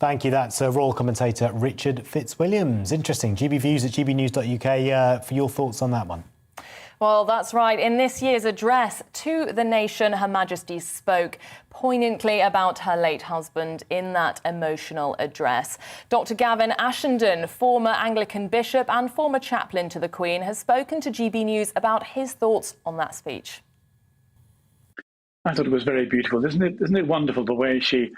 Thank you. That's royal commentator Richard Fitzwilliams. Interesting. GB Views at gbnews.uk for your thoughts on that one. Well, that's right. In this year's address to the nation, Her Majesty spoke poignantly about her late husband in that emotional address. Dr. Gavin Ashenden, former Anglican bishop and former chaplain to the Queen, has spoken to GB News about his thoughts on that speech. I thought it was very beautiful. Isn't it wonderful the way she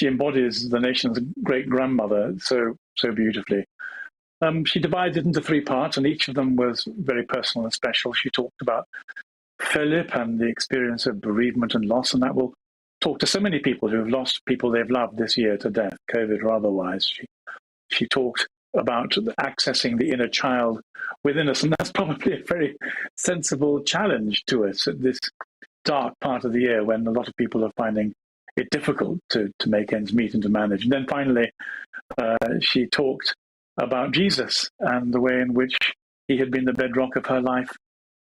embodies the nation's great-grandmother so beautifully. She divided it into 3 parts, and each of them was very personal and special. She talked about Philip and the experience of bereavement and loss, and that will talk to so many people who have lost people they've loved this year to death, COVID or otherwise. She talked about accessing the inner child within us, and that's probably a very sensible challenge to us at this dark part of the year when a lot of people are finding it difficult to make ends meet and to manage. And then finally, she talked about Jesus and the way in which he had been the bedrock of her life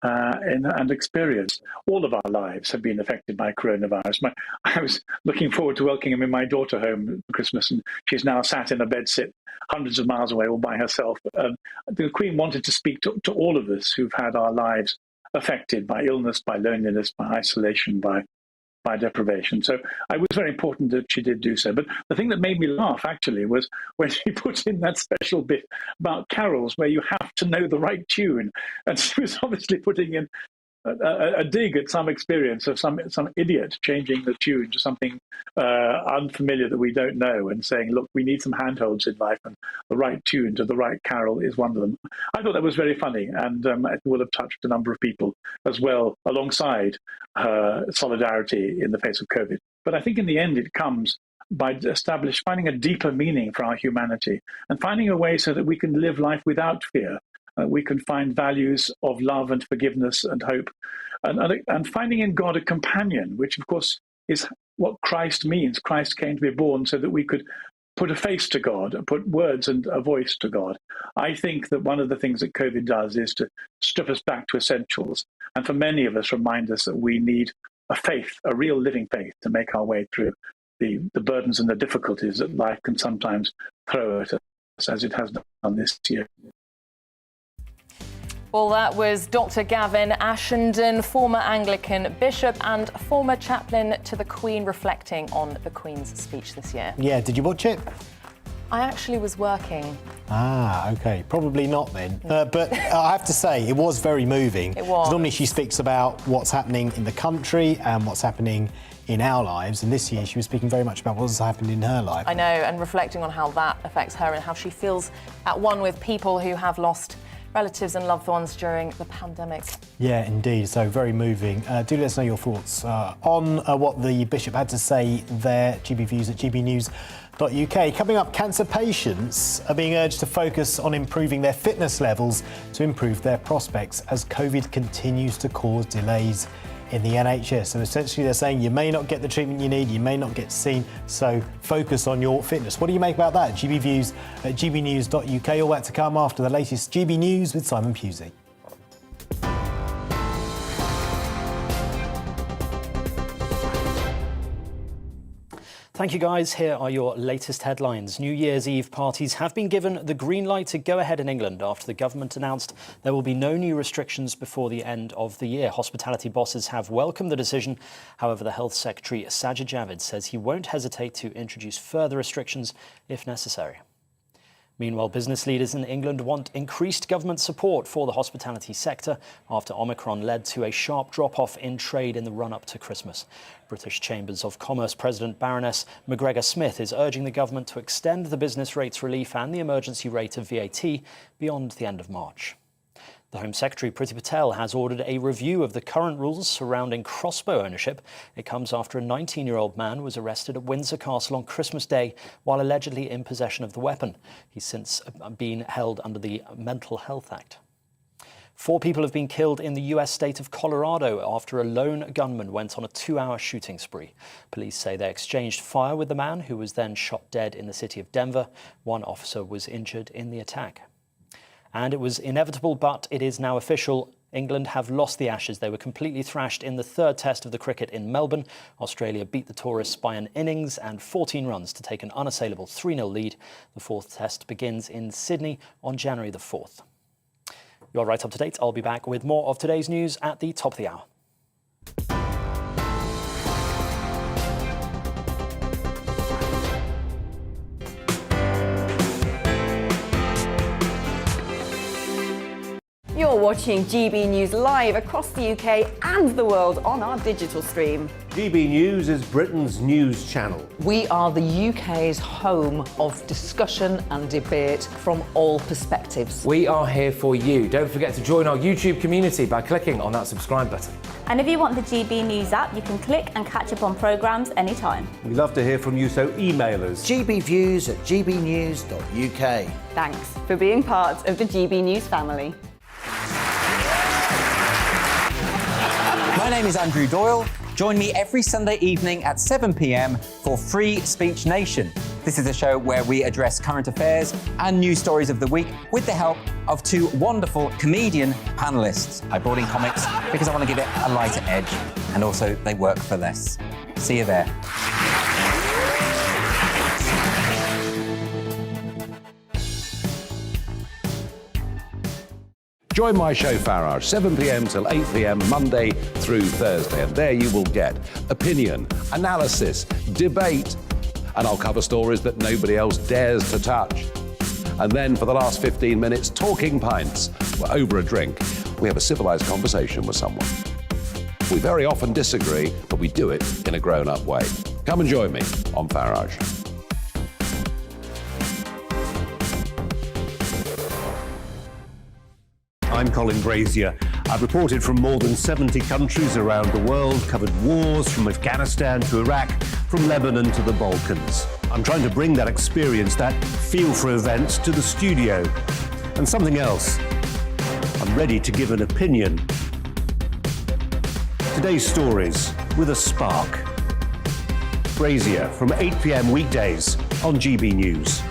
and experience. All of our lives have been affected by coronavirus. I was looking forward to welcoming my daughter home for Christmas, and she's now sat in a bedsit hundreds of miles away all by herself. The Queen wanted to speak to all of us who've had our lives affected by illness, by loneliness, by isolation, by deprivation. So it was very important that she did do so. But the thing that made me laugh, actually, was when she put in that special bit about carols where you have to know the right tune. And she was obviously putting in a dig at some experience of some idiot changing the tune to something unfamiliar that we don't know and saying, look, we need some handholds in life, and the right tune to the right carol is one of them. I thought that was very funny, and it will have touched a number of people as well, alongside her solidarity in the face of COVID. But I think in the end it comes by finding a deeper meaning for our humanity and finding a way so that we can live life without fear. We can find values of love and forgiveness and hope, and finding in God a companion, which of course is what Christ means. Christ came to be born so that we could put a face to God, put words and a voice to God. I think that one of the things that COVID does is to strip us back to essentials, and for many of us remind us that we need a faith, a real living faith, to make our way through the burdens and the difficulties that life can sometimes throw at us, as it has done this year. Well, that was Dr. Gavin Ashenden, former Anglican bishop and former chaplain to the Queen, reflecting on the Queen's speech this year. Yeah, did you watch it? I actually was working. Ah, OK. Probably not then. But I have to say, it was very moving. It was. Normally she speaks about what's happening in the country and what's happening in our lives. And this year she was speaking very much about what's happened in her life. I know, and reflecting on how that affects her and how she feels at one with people who have lost relatives and loved ones during the pandemic. Yeah, indeed. So very moving. Do let us know your thoughts on what the Bishop had to say there. GB Views at gbnews.uk. Coming up, cancer patients are being urged to focus on improving their fitness levels to improve their prospects as COVID continues to cause delays in the NHS. So essentially they're saying you may not get the treatment you need, you may not get seen, so focus on your fitness. What do you make about that? GB Views at gbnews.uk. All that to come after the latest GB News with Simon Pusey. Thank you, guys. Here are your latest headlines. New Year's Eve parties have been given the green light to go ahead in England after the government announced there will be no new restrictions before the end of the year. Hospitality bosses have welcomed the decision. However, the Health Secretary Sajid Javid says he won't hesitate to introduce further restrictions if necessary. Meanwhile, business leaders in England want increased government support for the hospitality sector after Omicron led to a sharp drop-off in trade in the run-up to Christmas. British Chambers of Commerce President Baroness McGregor Smith is urging the government to extend the business rates relief and the emergency rate of VAT beyond the end of March. The Home Secretary, Priti Patel, has ordered a review of the current rules surrounding crossbow ownership. It comes after a 19-year-old man was arrested at Windsor Castle on Christmas Day while allegedly in possession of the weapon. He's since been held under the Mental Health Act. 4 people have been killed in the US state of Colorado after a lone gunman went on a 2-hour shooting spree. Police say they exchanged fire with the man, who was then shot dead in the city of Denver. 1 officer was injured in the attack. And it was inevitable, but it is now official. England have lost the Ashes. They were completely thrashed in the third test of the cricket in Melbourne. Australia beat the tourists by an innings and 14 runs to take an unassailable 3-0 lead. The fourth test begins in Sydney on January the 4th. You're right up to date. I'll be back with more of today's news at the top of the hour. You're watching GB News live across the UK and the world on our digital stream. GB News is Britain's news channel. We are the UK's home of discussion and debate from all perspectives. We are here for you. Don't forget to join our YouTube community by clicking on that subscribe button. And if you want the GB News app, you can click and catch up on programmes anytime. We love to hear from you, so email us. gbviews@gbnews.uk. Thanks for being part of the GB News family. My name is Andrew Doyle. Join me every Sunday evening at 7 p.m. for Free Speech Nation. This is a show where we address current affairs and news stories of the week with the help of two wonderful comedian panellists. I brought in comics because I want to give it a lighter edge, and also they work for less. See you there. Join my show Farage, 7 p.m. till 8 p.m. Monday through Thursday. And there you will get opinion, analysis, debate, and I'll cover stories that nobody else dares to touch. And then for the last 15 minutes, talking pints. We're over a drink. We have a civilized conversation with someone. We very often disagree, but we do it in a grown-up way. Come and join me on Farage. I'm Colin Brazier. I've reported from more than 70 countries around the world, covered wars from Afghanistan to Iraq, from Lebanon to the Balkans. I'm trying to bring that experience, that feel for events, to the studio. And something else. I'm ready to give an opinion. Today's stories with a spark. Brazier from 8 p.m. weekdays on GB News.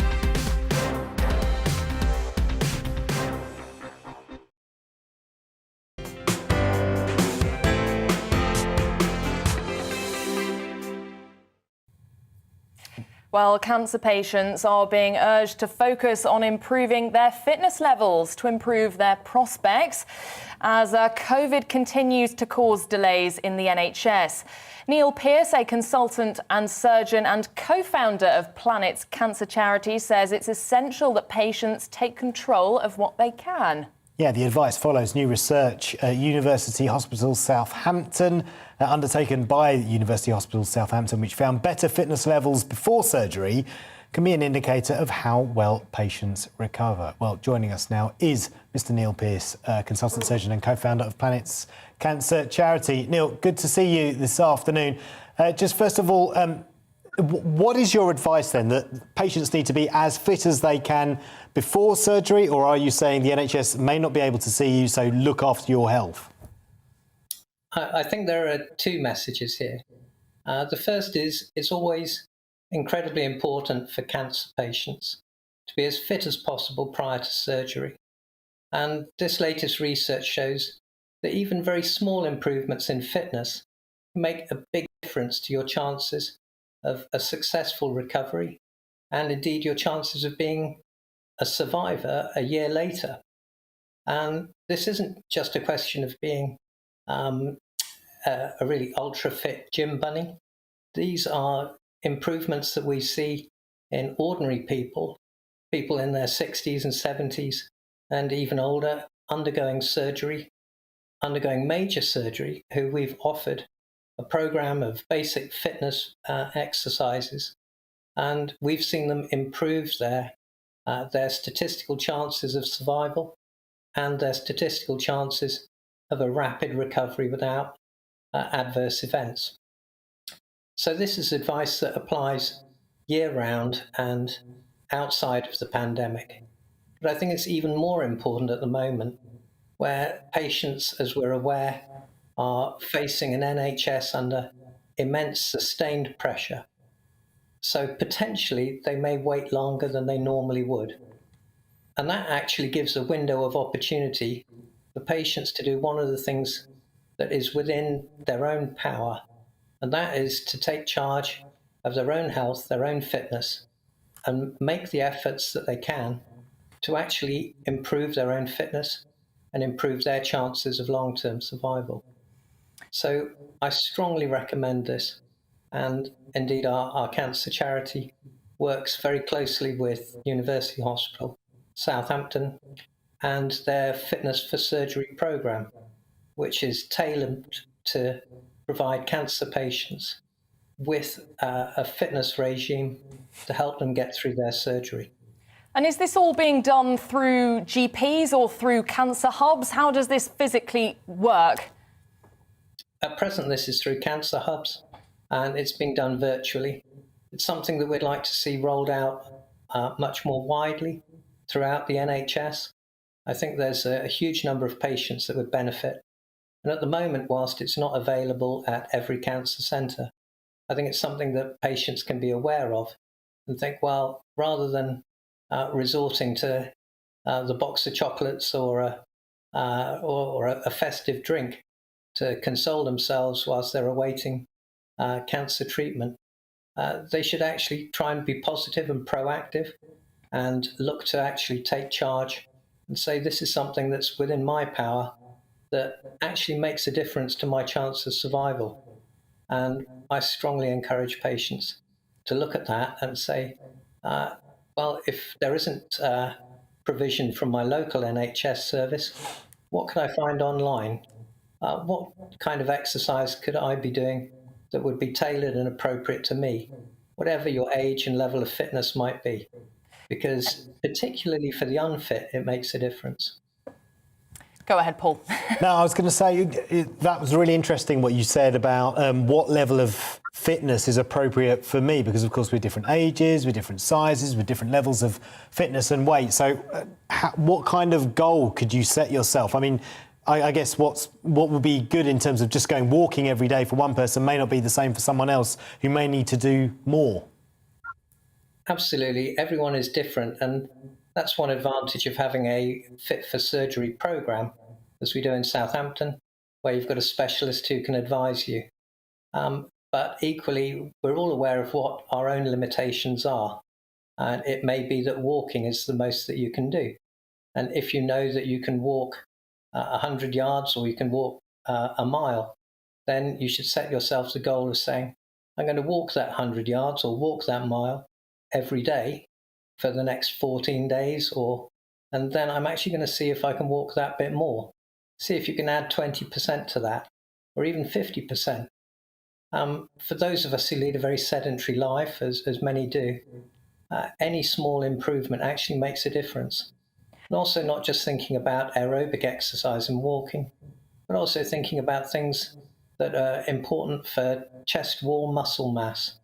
Well, cancer patients are being urged to focus on improving their fitness levels to improve their prospects as COVID continues to cause delays in the NHS. Neil Pearce, a consultant and surgeon and co-founder of Planet's cancer charity, says it's essential that patients take control of what they can. Yeah, the advice follows new research at University Hospital Southampton, undertaken by University Hospital Southampton, which found better fitness levels before surgery can be an indicator of how well patients recover. Well, joining us now is Mr. Neil Pearce, consultant surgeon and co-founder of Planet's cancer charity. Neil, good to see you this afternoon. Just first of all, what is your advice then, that patients need to be as fit as they can before surgery, or are you saying the NHS may not be able to see you, so look after your health? I think there are two messages here. The first is it's always incredibly important for cancer patients to be as fit as possible prior to surgery. And this latest research shows that even very small improvements in fitness make a big difference to your chances of a successful recovery, and indeed your chances of being a survivor a year later. And this isn't just a question of being a really ultra fit gym bunny. These are improvements that we see in ordinary people in their 60s and 70s and even older, undergoing surgery, undergoing major surgery, who we've offered a program of basic fitness exercises, and we've seen them improve their statistical chances of survival and their statistical chances of a rapid recovery without adverse events. So this is advice that applies year-round and outside of the pandemic. But I think it's even more important at the moment, where patients, as we're aware, are facing an NHS under immense sustained pressure. So potentially they may wait longer than they normally would. And that actually gives a window of opportunity for patients to do one of the things that is within their own power, and that is to take charge of their own health, their own fitness, and make the efforts that they can to actually improve their own fitness and improve their chances of long-term survival. So I strongly recommend this, and indeed our cancer charity works very closely with University Hospital Southampton and their Fitness for Surgery programme, which is tailored to provide cancer patients with a fitness regime to help them get through their surgery. And is this all being done through GPs or through cancer hubs? How does this physically work? At present, this is through cancer hubs, and it's being done virtually. It's something that we'd like to see rolled out much more widely throughout the NHS. I think there's a huge number of patients that would benefit. And at the moment, whilst it's not available at every cancer centre, I think it's something that patients can be aware of and think, well, rather than resorting to the box of chocolates or a festive drink to console themselves whilst they're awaiting cancer treatment, they should actually try and be positive and proactive and look to actually take charge and say, this is something that's within my power that actually makes a difference to my chance of survival. And I strongly encourage patients to look at that and say, well, if there isn't provision from my local NHS service, what can I find online? What kind of exercise could I be doing that would be tailored and appropriate to me, whatever your age and level of fitness might be? Because particularly for the unfit, it makes a difference. Go ahead, Paul. No, I was going to say that was really interesting what you said about what level of fitness is appropriate for me, because of course we're different ages, we're different sizes, with different levels of fitness and weight. So what kind of goal could you set yourself? I mean, I guess what would be good in terms of just going walking every day for one person may not be the same for someone else who may need to do more. Absolutely. Everyone is different. And that's one advantage of having a fit for surgery programme, as we do in Southampton, where you've got a specialist who can advise you. But equally, we're all aware of what our own limitations are. And it may be that walking is the most that you can do. And if you know that you can walk 100 yards or you can walk a mile, then you should set yourself the goal of saying, I'm going to walk that 100 yards or walk that mile every day for the next 14 days, and then I'm actually going to see if I can walk that bit more. See if you can add 20% to that, or even 50%. For those of us who lead a very sedentary life, as many do, any small improvement actually makes a difference. And also not just thinking about aerobic exercise and walking, but also thinking about things that are important for chest wall muscle mass.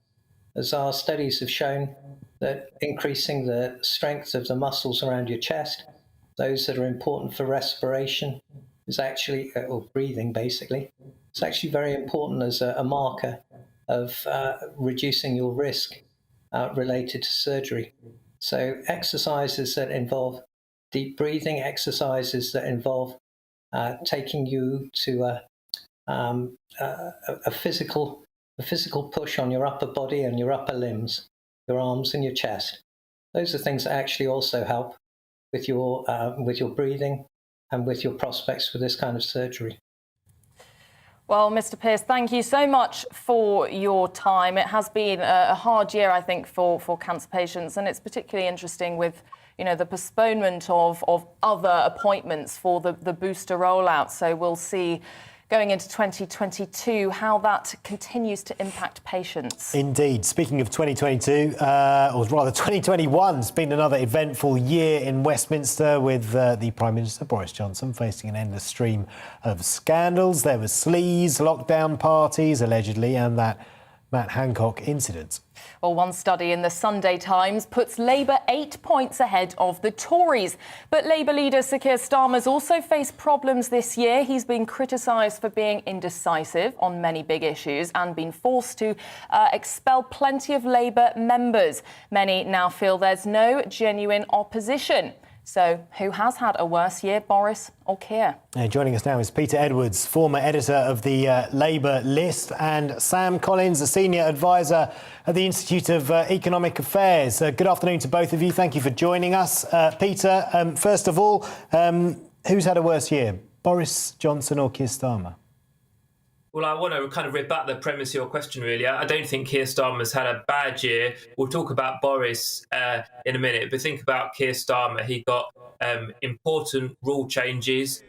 As our studies have shown, that increasing the strength of the muscles around your chest, those that are important for respiration, is actually, or breathing basically, it's actually very important as a marker of reducing your risk related to surgery. So exercises that involve deep breathing, exercises that involve taking you to a physical push on your upper body and your upper limbs, your arms and your chest. Those are things that actually also help with your breathing and with your prospects for this kind of surgery. Well, Mr. Pearce, thank you so much for your time. It has been a hard year, I think, for cancer patients, and it's particularly interesting with the postponement of other appointments for the booster rollout. So we'll see going into 2022 how that continues to impact patients. Indeed. Speaking of 2022, or rather 2021, it's been another eventful year in Westminster with the Prime Minister, Boris Johnson, facing an endless stream of scandals. There were sleaze, lockdown parties, allegedly, and that Matt Hancock incident. Well, one study in the Sunday Times puts Labour 8 points ahead of the Tories. But Labour leader Sir Keir Starmer's also faced problems this year. He's been criticised for being indecisive on many big issues and been forced to expel plenty of Labour members. Many now feel there's no genuine opposition. So who has had a worse year, Boris or Keir? Joining us now is Peter Edwards, former editor of the Labour List, and Sam Collins, a senior advisor at the Institute of Economic Affairs. Good afternoon to both of you. Thank you for joining us. Peter, first of all, who's had a worse year, Boris Johnson or Keir Starmer? Well, I want to kind of rebut the premise of your question, really. I don't think Keir Starmer's had a bad year. We'll talk about Boris in a minute, but think about Keir Starmer. He got important rule changes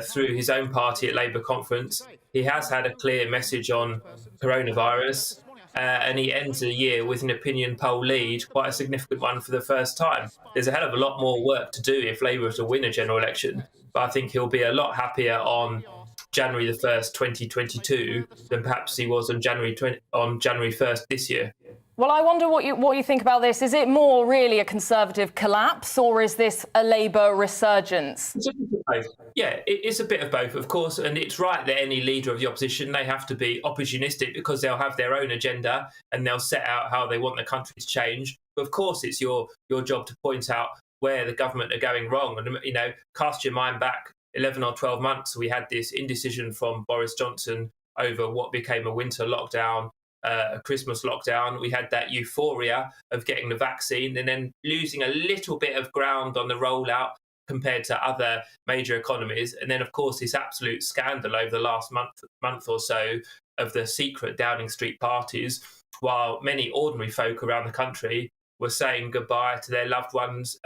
through his own party at Labour conference. He has had a clear message on coronavirus, and he ends the year with an opinion poll lead, quite a significant one for the first time. There's a hell of a lot more work to do if Labour were to win a general election, but I think he'll be a lot happier on January the 1st, 2022, than perhaps he was on January 1st this year. Well, I wonder what you think about this. Is it more really a Conservative collapse, or is this a Labour resurgence? It's a bit of both. Yeah, it's a bit of both, of course, and it's right that any leader of the opposition, they have to be opportunistic because they'll have their own agenda and they'll set out how they want the country to change. But of course, it's your job to point out where the government are going wrong, and cast your mind back 11 or 12 months. We had this indecision from Boris Johnson over what became a winter lockdown, a Christmas lockdown. We had that euphoria of getting the vaccine and then losing a little bit of ground on the rollout compared to other major economies. And then, of course, this absolute scandal over the last month or so of the secret Downing Street parties, while many ordinary folk around the country were saying goodbye to their loved ones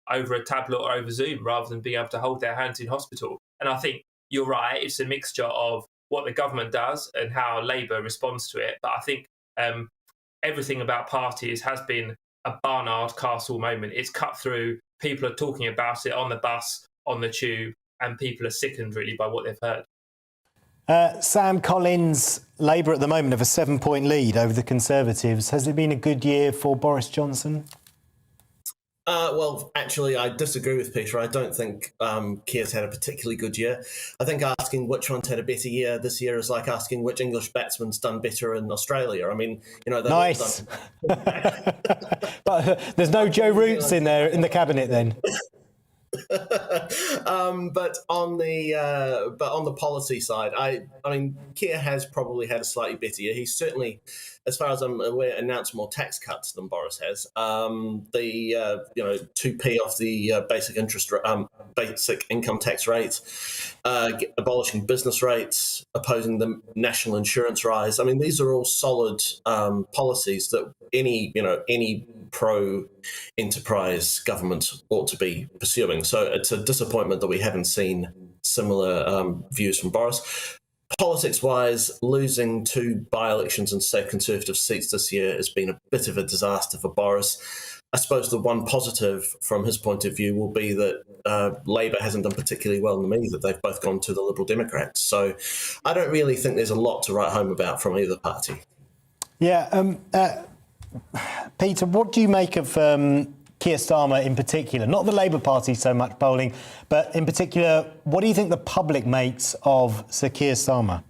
over a tablet or over Zoom rather than being able to hold their hands in hospital. And I think you're right, it's a mixture of what the government does and how Labour responds to it. But I think everything about parties has been a Barnard Castle moment. It's cut through, people are talking about it on the bus, on the tube, and people are sickened really by what they've heard. Sam Collins, Labour at the moment have a 7-point lead over the Conservatives. Has it been a good year for Boris Johnson? Well, actually, I disagree with Peter. I don't think Keir's had a particularly good year. I think asking which one's had a better year this year is like asking which English batsman's done better in Australia. I mean, nice. But there's no Joe Roots in there in the cabinet then. But on the policy side, I mean, Keir has probably had a slightly better year. He's certainly, as far as I'm aware, announced more tax cuts than Boris has. The 2p off the basic income tax rate, abolishing business rates, opposing the national insurance rise. I mean, these are all solid policies that any pro-enterprise government ought to be pursuing. So it's a disappointment that we haven't seen similar views from Boris. Politics-wise, losing 2 by-elections and safe Conservative seats this year has been a bit of a disaster for Boris. I suppose the one positive from his point of view will be that Labour hasn't done particularly well in them either. They've both gone to the Liberal Democrats. So I don't really think there's a lot to write home about from either party. Yeah. Peter, what do you make of Keir Starmer in particular? Not the Labour Party so much polling, but in particular, what do you think the public makes of Sir Keir Starmer?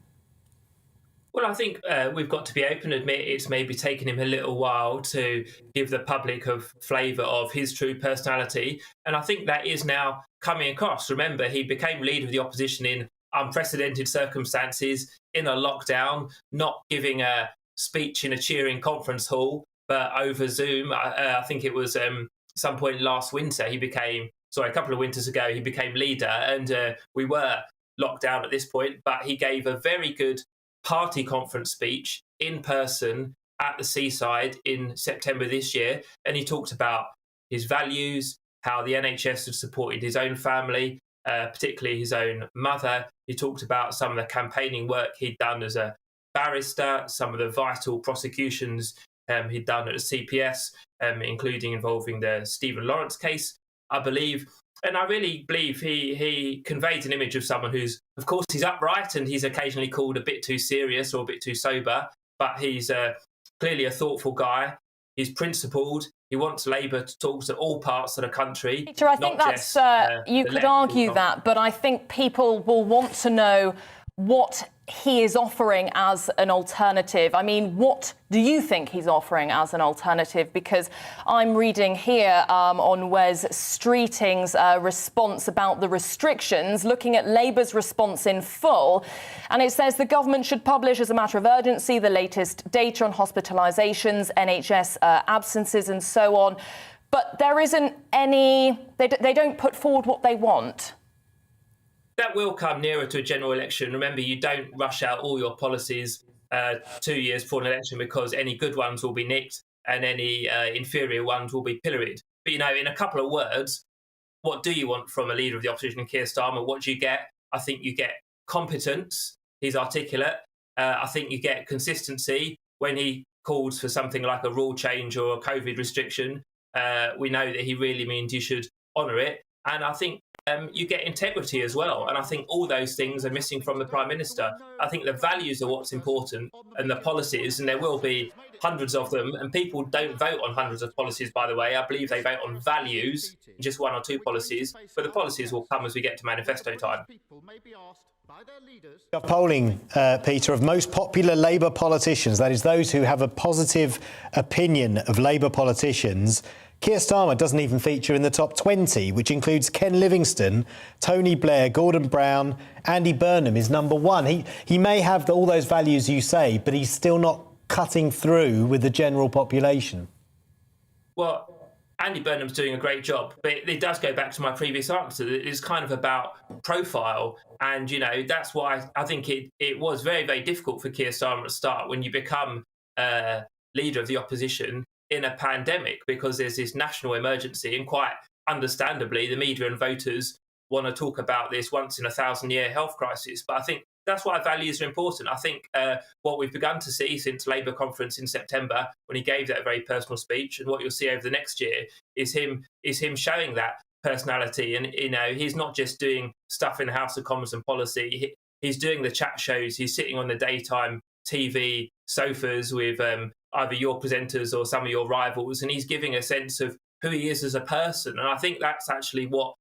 Well, I think we've got to be open and admit it's maybe taken him a little while to give the public a flavour of his true personality. And I think that is now coming across. Remember, he became leader of the opposition in unprecedented circumstances, in a lockdown, not giving a speech in a cheering conference hall, but over Zoom. I think it was some point last winter, a couple of winters ago, he became leader, and we were locked down at this point, but he gave a very good party conference speech in person at the seaside in September this year. And he talked about his values, how the NHS had supported his own family, particularly his own mother. He talked about some of the campaigning work he'd done as a barrister, some of the vital prosecutions he'd done at the CPS, including involving the Stephen Lawrence case, I believe. And I really believe he conveys an image of someone who's, of course, he's upright and he's occasionally called a bit too serious or a bit too sober, but he's clearly a thoughtful guy. He's principled. He wants Labour to talk to all parts of the country. Peter, I think that's, you could argue that, but I think people will want to know what he is offering as an alternative. I mean, what do you think he's offering as an alternative? Because I'm reading here on Wes Streeting's response about the restrictions, looking at Labour's response in full, and it says the government should publish as a matter of urgency the latest data on hospitalisations, NHS absences and so on. But there isn't any, they don't put forward what they want. That will come nearer to a general election. Remember, you don't rush out all your policies 2 years before an election, because any good ones will be nicked and any inferior ones will be pilloried. But, you know, in a couple of words, what do you want from a leader of the opposition, Keir Starmer? What do you get? I think you get competence. He's articulate. I think you get consistency. When he calls for something like a rule change or a COVID restriction, we know that he really means you should honour it. And I think you get integrity as well. And I think all those things are missing from the Prime Minister. I think the values are what's important, and the policies, and there will be hundreds of them. And people don't vote on hundreds of policies, by the way. I believe they vote on values, just one or two policies. But the policies will come as we get to manifesto time. Polling, Peter, of most popular Labour politicians, that is those who have a positive opinion of Labour politicians, Keir Starmer doesn't even feature in the top 20, which includes Ken Livingstone, Tony Blair, Gordon Brown, Andy Burnham is number one. He may have all those values you say, but he's still not cutting through with the general population. Well, Andy Burnham's doing a great job, but it does go back to my previous answer. It's kind of about profile. And, you know, that's why I think it was very, very difficult for Keir Starmer at the start when you become leader of the opposition in a pandemic, because there's this national emergency, and quite understandably, the media and voters want to talk about this once in a 1,000-year health crisis. But I think that's why values are important. I think what we've begun to see since Labour conference in September, when he gave that very personal speech, and what you'll see over the next year is him showing that personality. And, you know, he's not just doing stuff in the House of Commons and policy. He's doing the chat shows. He's sitting on the daytime TV sofas with either your presenters or some of your rivals, and he's giving a sense of who he is as a person. And I think that's actually what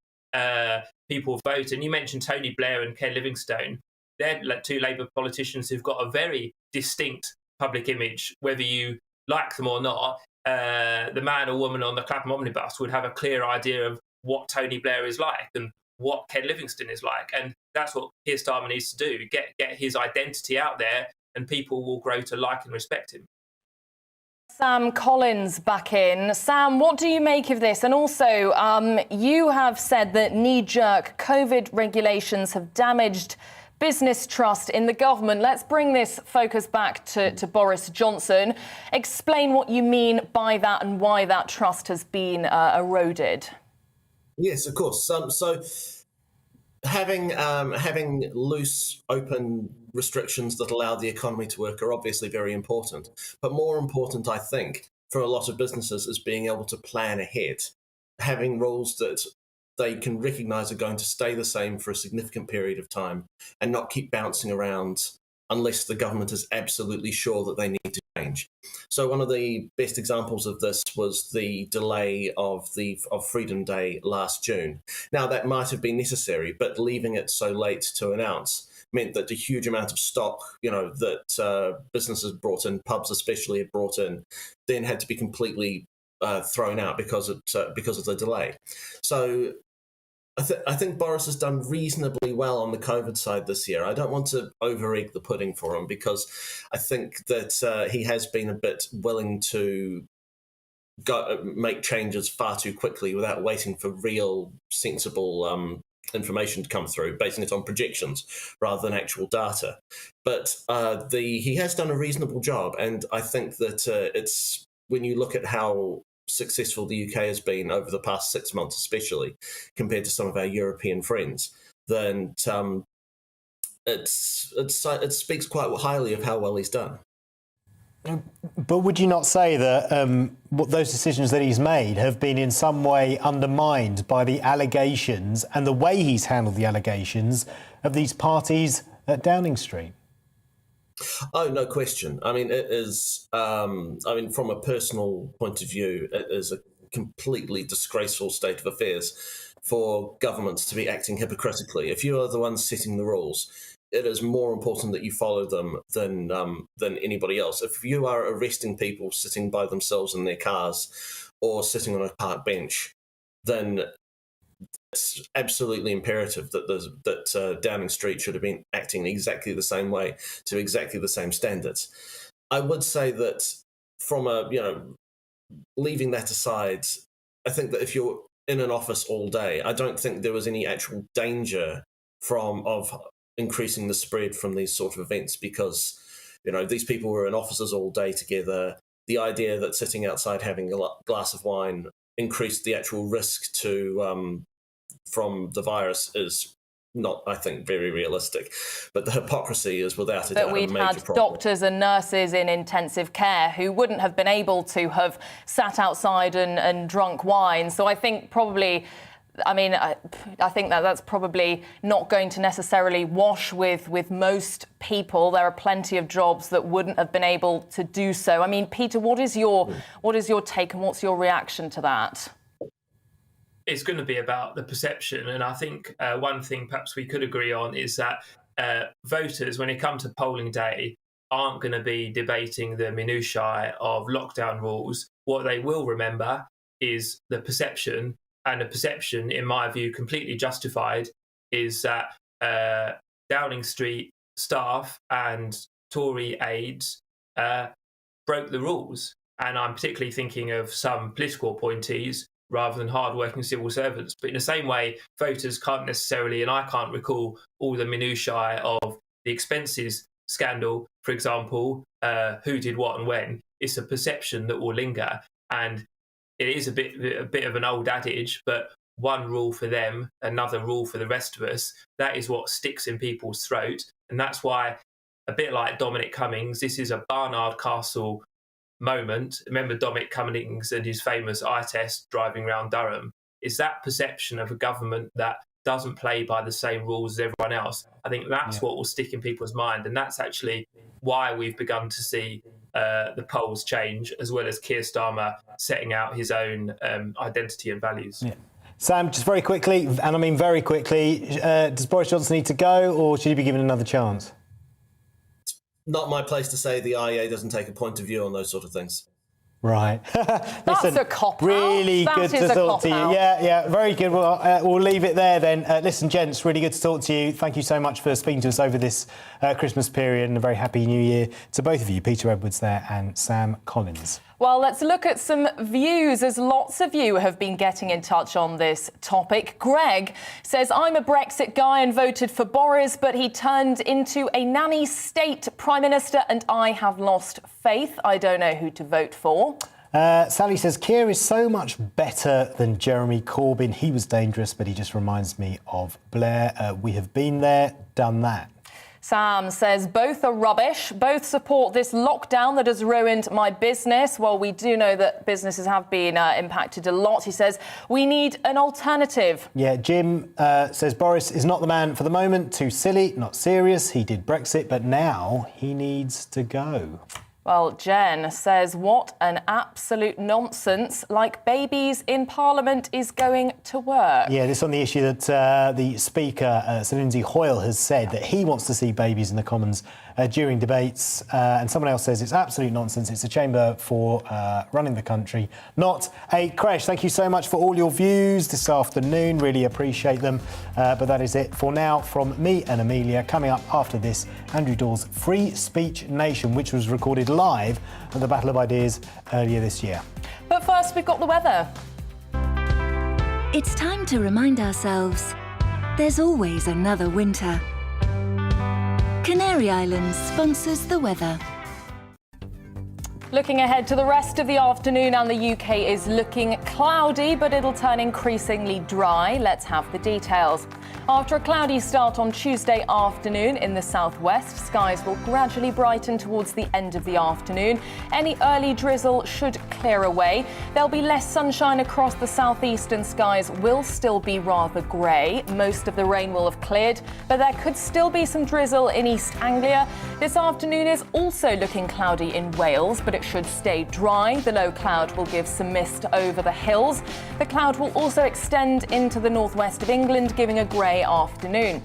people vote. And you mentioned Tony Blair and Ken Livingstone. They're two Labour politicians who've got a very distinct public image, whether you like them or not. The man or woman on the Clapham omnibus would have a clear idea of what Tony Blair is like and what Ken Livingstone is like. And that's what Keir Starmer needs to do, get his identity out there, and people will grow to like and respect him. Sam Collins back in. Sam, what do you make of this? And also, you have said that knee-jerk COVID regulations have damaged business trust in the government. Let's bring this focus back to Boris Johnson. Explain what you mean by that and why that trust has been eroded. Yes, of course. So having loose, open restrictions that allow the economy to work are obviously very important. But more important, I think, for a lot of businesses is being able to plan ahead, having rules that they can recognise are going to stay the same for a significant period of time and not keep bouncing around unless the government is absolutely sure that they need to change. So one of the best examples of this was the delay of Freedom Day last June. Now, that might have been necessary, but leaving it so late to announce meant that a huge amount of stock, that businesses brought in, pubs especially had brought in, then had to be completely thrown out because of the delay. So I think Boris has done reasonably well on the COVID side this year. I don't want to over-egg the pudding for him, because I think that he has been a bit willing to make changes far too quickly without waiting for real, sensible information to come through, basing it on projections rather than actual data. But he has done a reasonable job, and I think that it's when you look at how successful the UK has been over the past 6 months, especially compared to some of our European friends, then it speaks quite highly of how well he's done. But would you not say that those decisions that he's made have been in some way undermined by the allegations and the way he's handled the allegations of these parties at Downing Street? Oh, no question. I mean, it is, from a personal point of view, it is a completely disgraceful state of affairs for governments to be acting hypocritically. If you are the ones setting the rules, it is more important that you follow them than anybody else. If you are arresting people sitting by themselves in their cars or sitting on a park bench, then it's absolutely imperative that Downing Street should have been acting exactly the same way to exactly the same standards. I would say that from leaving that aside, I think that if you're in an office all day, I don't think there was any actual danger of increasing the spread from these sort of events, because these people were in offices all day together. The idea that sitting outside having a glass of wine increased the actual risk from the virus is not, I think, very realistic. But the hypocrisy is without a doubt a major problem. We'd had doctors and nurses in intensive care who wouldn't have been able to have sat outside and drunk wine. So I think probably, I think that's probably not going to necessarily wash with most people. There are plenty of jobs that wouldn't have been able to do so. I mean, Peter, what is your take and what's your reaction to that? It's going to be about the perception. And I think one thing perhaps we could agree on is that voters, when it comes to polling day, aren't going to be debating the minutiae of lockdown rules. What they will remember is the perception, and the perception, in my view, completely justified, is that Downing Street staff and Tory aides broke the rules. And I'm particularly thinking of some political appointees rather than hard-working civil servants. But in the same way, voters can't necessarily, and I can't recall all the minutiae of the expenses scandal, for example, who did what and when. It's a perception that will linger. And it is a bit of an old adage, but one rule for them, another rule for the rest of us. That is what sticks in people's throat. And that's why, a bit like Dominic Cummings, this is a Barnard Castle moment. Remember Dominic Cummings and his famous eye test driving around Durham? Is that perception of a government that doesn't play by the same rules as everyone else? I think that's what will stick in people's mind. And that's actually why we've begun to see the polls change, as well as Keir Starmer setting out his own identity and values. Yeah. Sam, just very quickly, and I mean very quickly, does Boris Johnson need to go, or should he be given another chance? Not my place to say the IEA doesn't take a point of view on those sort of things. Right. That's a cop-out. Really good to talk to you. Yeah, very good. Well, we'll leave it there then. Listen, gents, really good to talk to you. Thank you so much for speaking to us over this Christmas period, and a very happy New Year to both of you, Peter Edwards there and Sam Collins. Well, let's look at some views, as lots of you have been getting in touch on this topic. Greg says, I'm a Brexit guy and voted for Boris, but he turned into a nanny state prime minister and I have lost faith. I don't know who to vote for. Sally says, Keir is so much better than Jeremy Corbyn. He was dangerous, but he just reminds me of Blair. We have been there, done that. Sam says both are rubbish. Both support this lockdown that has ruined my business. Well, we do know that businesses have been impacted a lot. He says we need an alternative. Yeah, Jim says Boris is not the man for the moment. Too silly, not serious. He did Brexit, but now he needs to go. Well, Jen says, what an absolute nonsense. Like babies in Parliament is going to work. Yeah, this on the issue that the Speaker, Sir Lindsay Hoyle, has said that he wants to see babies in the Commons during debates. And someone else says it's absolute nonsense. It's a chamber for running the country, not a creche. Thank you so much for all your views this afternoon. Really appreciate them. But that is it for now from me and Amelia. Coming up after this, Andrew Dawes' Free Speech Nation, which was recorded live at the Battle of Ideas earlier this year. But first, we've got the weather. It's time to remind ourselves there's always another winter. Canary Islands sponsors the weather. Looking ahead to the rest of the afternoon, and the UK is looking cloudy, but it'll turn increasingly dry. Let's have the details. After a cloudy start on Tuesday afternoon in the southwest, skies will gradually brighten towards the end of the afternoon. Any early drizzle should clear away. There'll be less sunshine across the southeast, and skies will still be rather grey. Most of the rain will have cleared, but there could still be some drizzle in East Anglia. This afternoon is also looking cloudy in Wales, but it should stay dry. The low cloud will give some mist over the hills. The cloud will also extend into the northwest of England, giving a grey afternoon.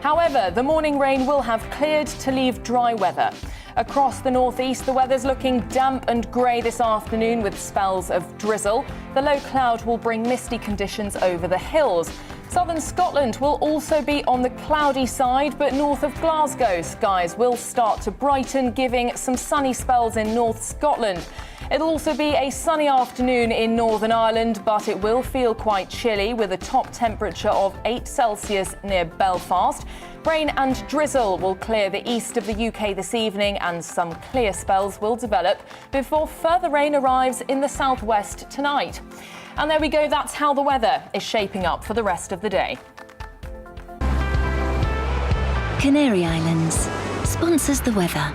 However, the morning rain will have cleared to leave dry weather. Across the northeast, the weather's looking damp and grey this afternoon with spells of drizzle. The low cloud will bring misty conditions over the hills. Southern Scotland will also be on the cloudy side, but north of Glasgow, skies will start to brighten, giving some sunny spells in North Scotland. It'll also be a sunny afternoon in Northern Ireland, but it will feel quite chilly with a top temperature of 8 Celsius near Belfast. Rain and drizzle will clear the east of the UK this evening, and some clear spells will develop before further rain arrives in the southwest tonight. And there we go, that's how the weather is shaping up for the rest of the day. Canary Islands sponsors the weather.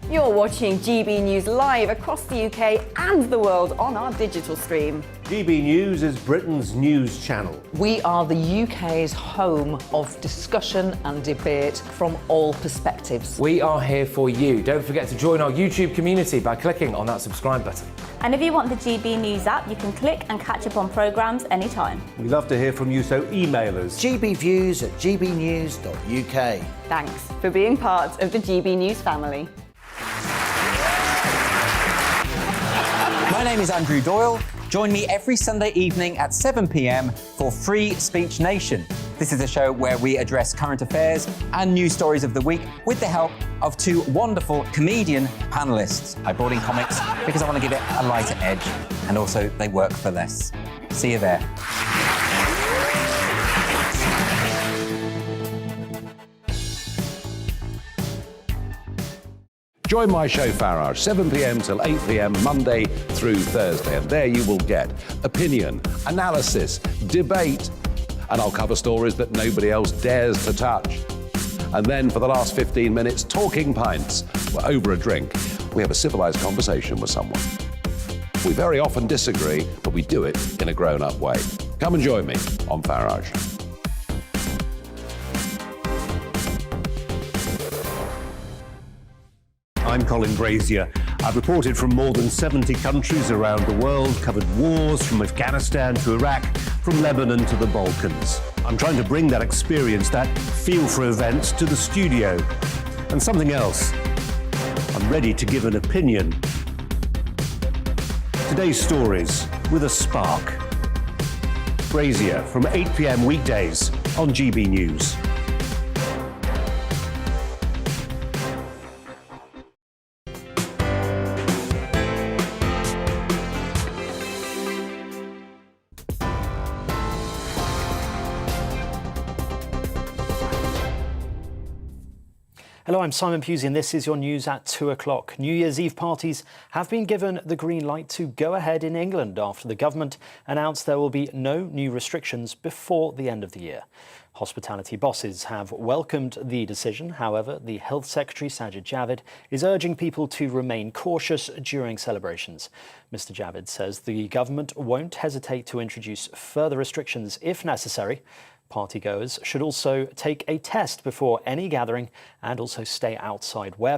You're watching GB News live across the UK and the world on our digital stream. GB News is Britain's news channel. We are the UK's home of discussion and debate from all perspectives. We are here for you. Don't forget to join our YouTube community by clicking on that subscribe button. And if you want the GB News app, you can click and catch up on programmes anytime. We love to hear from you, so email us. gbviews@gbnews.uk. Thanks for being part of the GB News family. My name is Andrew Doyle. Join me every Sunday evening at 7 p.m. for Free Speech Nation. This is a show where we address current affairs and news stories of the week with the help of two wonderful comedian panellists. I brought in comics because I want to give it a lighter edge, and also they work for less. See you there. Join my show Farage, 7 p.m. till 8 p.m. Monday through Thursday. And there you will get opinion, analysis, debate, and I'll cover stories that nobody else dares to touch. And then for the last 15 minutes, talking pints. We're over a drink. We have a civilized conversation with someone. We very often disagree, but we do it in a grown-up way. Come and join me on Farage. I'm Colin Brazier. I've reported from more than 70 countries around the world, covered wars from Afghanistan to Iraq, from Lebanon to the Balkans. I'm trying to bring that experience, that feel for events, to the studio. And something else. I'm ready to give an opinion. Today's stories with a spark. Brazier from 8 p.m. weekdays on GB News. Hello, I'm Simon Pusey and this is your news at 2 o'clock. New Year's Eve parties have been given the green light to go ahead in England after the government announced there will be no new restrictions before the end of the year. Hospitality bosses have welcomed the decision. However, the Health Secretary, Sajid Javid, is urging people to remain cautious during celebrations. Mr. Javid says the government won't hesitate to introduce further restrictions if necessary. Partygoers should also take a test before any gathering and also stay outside where